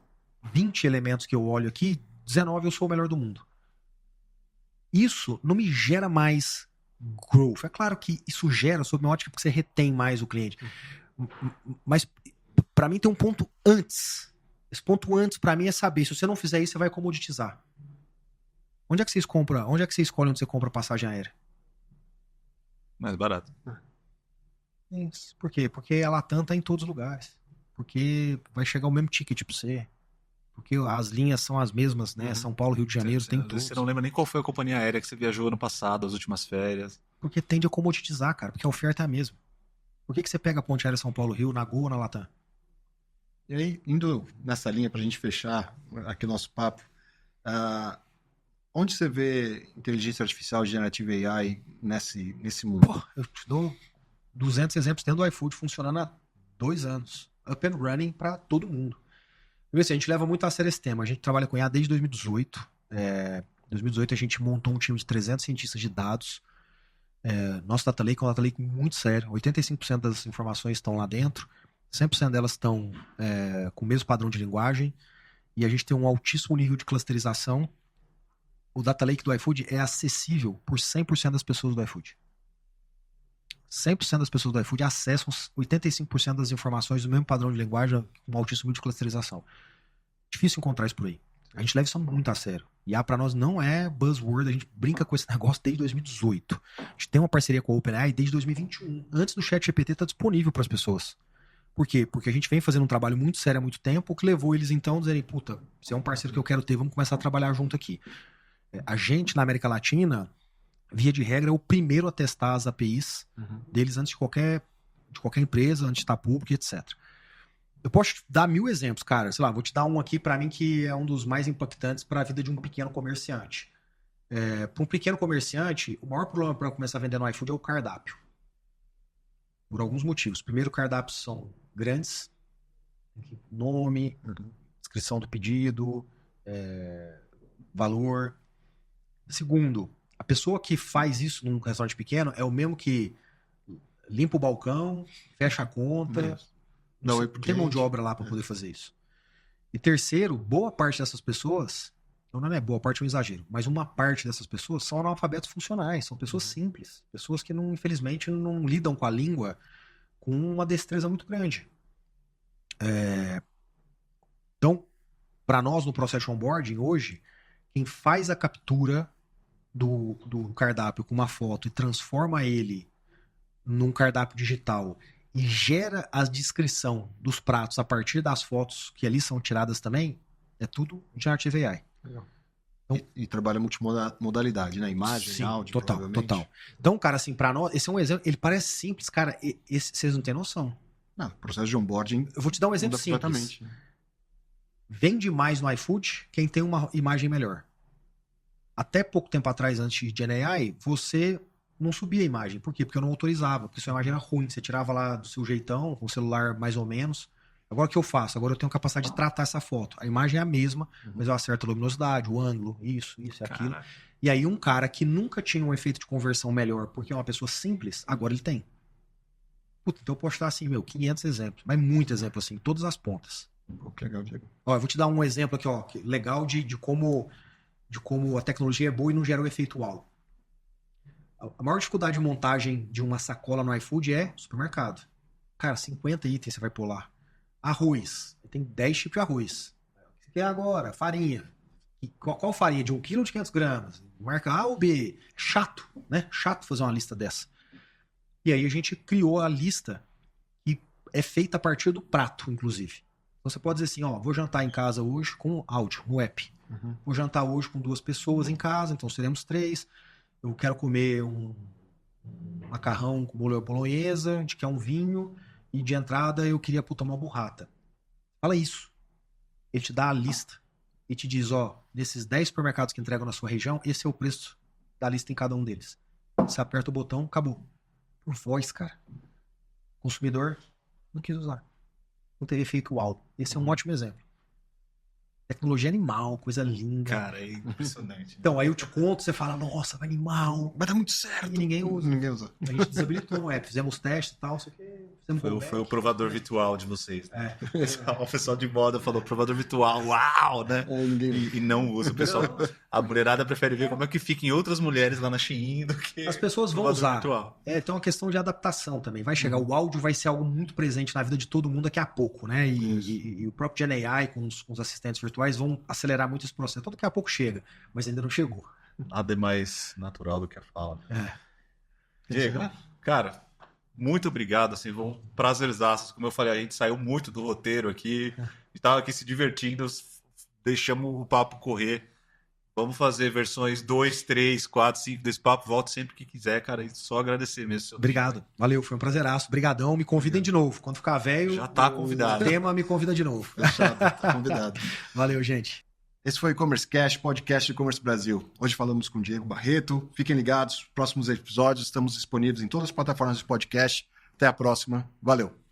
Speaker 3: 20 elementos que eu olho aqui, 19 eu sou o melhor do mundo. Isso não me gera mais growth. É claro que isso gera, sob uma ótica, porque você retém mais o cliente. Mas, para mim, tem um ponto antes. Esse ponto antes, para mim, é saber, se você não fizer isso, você vai comoditizar. Onde é que vocês compram? Onde é que você escolhe onde você compra passagem aérea?
Speaker 1: Mais barato.
Speaker 3: Por quê? Porque a Latam tá em todos os lugares. Porque vai chegar o mesmo ticket pra você. Porque as linhas são as mesmas, né? São Paulo, Rio de Janeiro, tem todos.
Speaker 1: Você não lembra nem qual foi a companhia aérea que você viajou ano passado, as últimas férias.
Speaker 3: Porque tende a comoditizar, cara. Porque a oferta é a mesma. Por que você pega a ponte aérea São Paulo-Rio na Gol ou na Latam?
Speaker 2: E aí, indo nessa linha pra gente fechar aqui o nosso papo, onde você vê inteligência artificial e generative AI nesse mundo?
Speaker 3: Pô, eu te dou 200 exemplos dentro do iFood funcionando há 2 anos. Up and running pra todo mundo. A gente leva muito a sério esse tema. A gente trabalha com IA desde 2018. Em 2018 a gente montou um time de 300 cientistas de dados. Nosso Data Lake é um Data Lake muito sério. 85% das informações estão lá dentro. 100% delas estão com o mesmo padrão de linguagem. E a gente tem um altíssimo nível de clusterização. O Data Lake do iFood é acessível por 100% das pessoas do iFood. 100% das pessoas do iFood acessam 85% das informações do mesmo padrão de linguagem com altíssimo nível de clusterização. Difícil encontrar isso por aí. A gente leva isso muito a sério. IA pra nós não é buzzword, a gente brinca com esse negócio desde 2018. A gente tem uma parceria com a OpenAI desde 2021. Antes do ChatGPT estar disponível para as pessoas. Por quê? Porque a gente vem fazendo um trabalho muito sério há muito tempo, o que levou eles então a dizerem, puta, você é um parceiro que eu quero ter, vamos começar a trabalhar junto aqui. A gente, na América Latina, via de regra, é o primeiro a testar as APIs deles antes de qualquer empresa, antes de estar público, etc. Eu posso te dar 1000 exemplos, cara. Sei lá, vou te dar um aqui pra mim que é um dos mais impactantes para a vida de um pequeno comerciante. Para um pequeno comerciante, o maior problema para começar a vender no iFood é o cardápio. Por alguns motivos. Primeiro, cardápios são grandes. Nome, descrição do pedido, valor. Segundo, a pessoa que faz isso num restaurante pequeno é o mesmo que limpa o balcão, fecha a conta. Não tem mão de obra lá para poder fazer isso. E terceiro, boa parte dessas pessoas, não é boa parte, é um exagero, mas uma parte dessas pessoas são analfabetos funcionais, são pessoas simples, pessoas que não, infelizmente não lidam com a língua com uma destreza muito grande. Então, para nós no processo de onboarding hoje, quem faz a captura do cardápio com uma foto e transforma ele num cardápio digital e gera a descrição dos pratos a partir das fotos que ali são tiradas também, é tudo Generative AI.
Speaker 2: E trabalha multimodalidade, né? Imagem,
Speaker 3: Sim,
Speaker 2: áudio,
Speaker 3: total. Então, cara, assim, pra nós, esse é um exemplo, ele parece simples, cara, vocês não têm noção.
Speaker 2: Não, processo de onboarding
Speaker 3: Eu vou te dar um exemplo
Speaker 2: muda
Speaker 3: simples.
Speaker 2: completamente.
Speaker 3: Vende mais no iFood quem tem uma imagem melhor. Até pouco tempo atrás, antes de GenAI, você não subia a imagem. Por quê? Porque eu não autorizava, porque sua imagem era ruim. Você tirava lá do seu jeitão, com o celular mais ou menos. Agora o que eu faço? Agora eu tenho capacidade de tratar essa foto. A imagem é a mesma, mas eu acerto a luminosidade, o ângulo, isso e aquilo.
Speaker 1: Caraca.
Speaker 3: E aí um cara que nunca tinha um efeito de conversão melhor, porque é uma pessoa simples, agora ele tem. Puta, então eu posso dar assim, 500 exemplos. Mas muito exemplo assim, em todas as pontas.
Speaker 2: Pô, que legal, Diego.
Speaker 3: Ó, eu vou te dar um exemplo aqui, ó, legal de como a tecnologia é boa e não gera o efeito uau. A maior dificuldade de montagem de uma sacola no iFood é supermercado. Cara, 50 itens você vai pôr lá. Arroz. Tem 10 tipos de arroz. O que você quer agora? Farinha. Qual farinha? De 1 quilo ou de 500 gramas? Marca A ou B? Chato, né? Chato fazer uma lista dessa. E aí a gente criou a lista que é feita a partir do prato, inclusive. Então você pode dizer assim, ó, vou jantar em casa hoje com áudio, no app. Vou jantar hoje com 2 pessoas em casa, então seremos 3. Eu quero comer um macarrão com molho bolonhesa, a gente quer um vinho, e de entrada eu queria tomar uma burrata. Fala isso. Ele te dá a lista e te diz, ó, desses 10 supermercados que entregam na sua região, esse é o preço da lista em cada um deles. Você aperta o botão, acabou. Por voz, cara. O consumidor não quis usar. Não teve efeito uau. Esse é um ótimo exemplo. Tecnologia animal, coisa linda.
Speaker 1: Cara, é impressionante.
Speaker 3: Então, aí eu te conto, você fala, nossa, animal.
Speaker 2: Mas tá muito certo.
Speaker 3: E ninguém usa.
Speaker 2: Ninguém usa.
Speaker 3: A gente desabilitou no app, fizemos teste e tal,
Speaker 1: Foi o provador virtual de vocês. Né?
Speaker 3: É.
Speaker 1: O pessoal de moda falou provador virtual, uau, né? E não usa. O pessoal, a mulherada prefere ver como é que fica em outras mulheres lá na Shein do que
Speaker 3: As pessoas vão
Speaker 1: provador
Speaker 3: usar.
Speaker 1: virtual.
Speaker 3: Então é uma questão de adaptação também. Vai chegar, o áudio vai ser algo muito presente na vida de todo mundo daqui a pouco, né? E o próprio GenAI com os assistentes virtuais vão acelerar muito esse processo. Então daqui a pouco chega, mas ainda não chegou.
Speaker 1: Nada é mais natural do que a fala.
Speaker 3: É.
Speaker 1: Diego, cara, muito obrigado. Assim, foi um prazerzaço. Como eu falei, a gente saiu muito do roteiro aqui. Estava aqui se divertindo, deixamos o papo correr. Vamos fazer versões 2, 3, 4, 5 desse papo. Volte sempre que quiser, cara. E só agradecer mesmo.
Speaker 3: Obrigado. Valeu, foi um prazeraço. Obrigadão. Me convidem de novo. Quando ficar velho,
Speaker 1: já tá convidado.
Speaker 3: O tema me convida de novo.
Speaker 2: Fechado, tá convidado.
Speaker 3: Valeu, gente.
Speaker 2: Esse foi o E-Commerce Cash, podcast de E-Commerce Brasil. Hoje falamos com o Diego Barreto. Fiquem ligados, próximos episódios estamos disponíveis em todas as plataformas de podcast. Até a próxima. Valeu.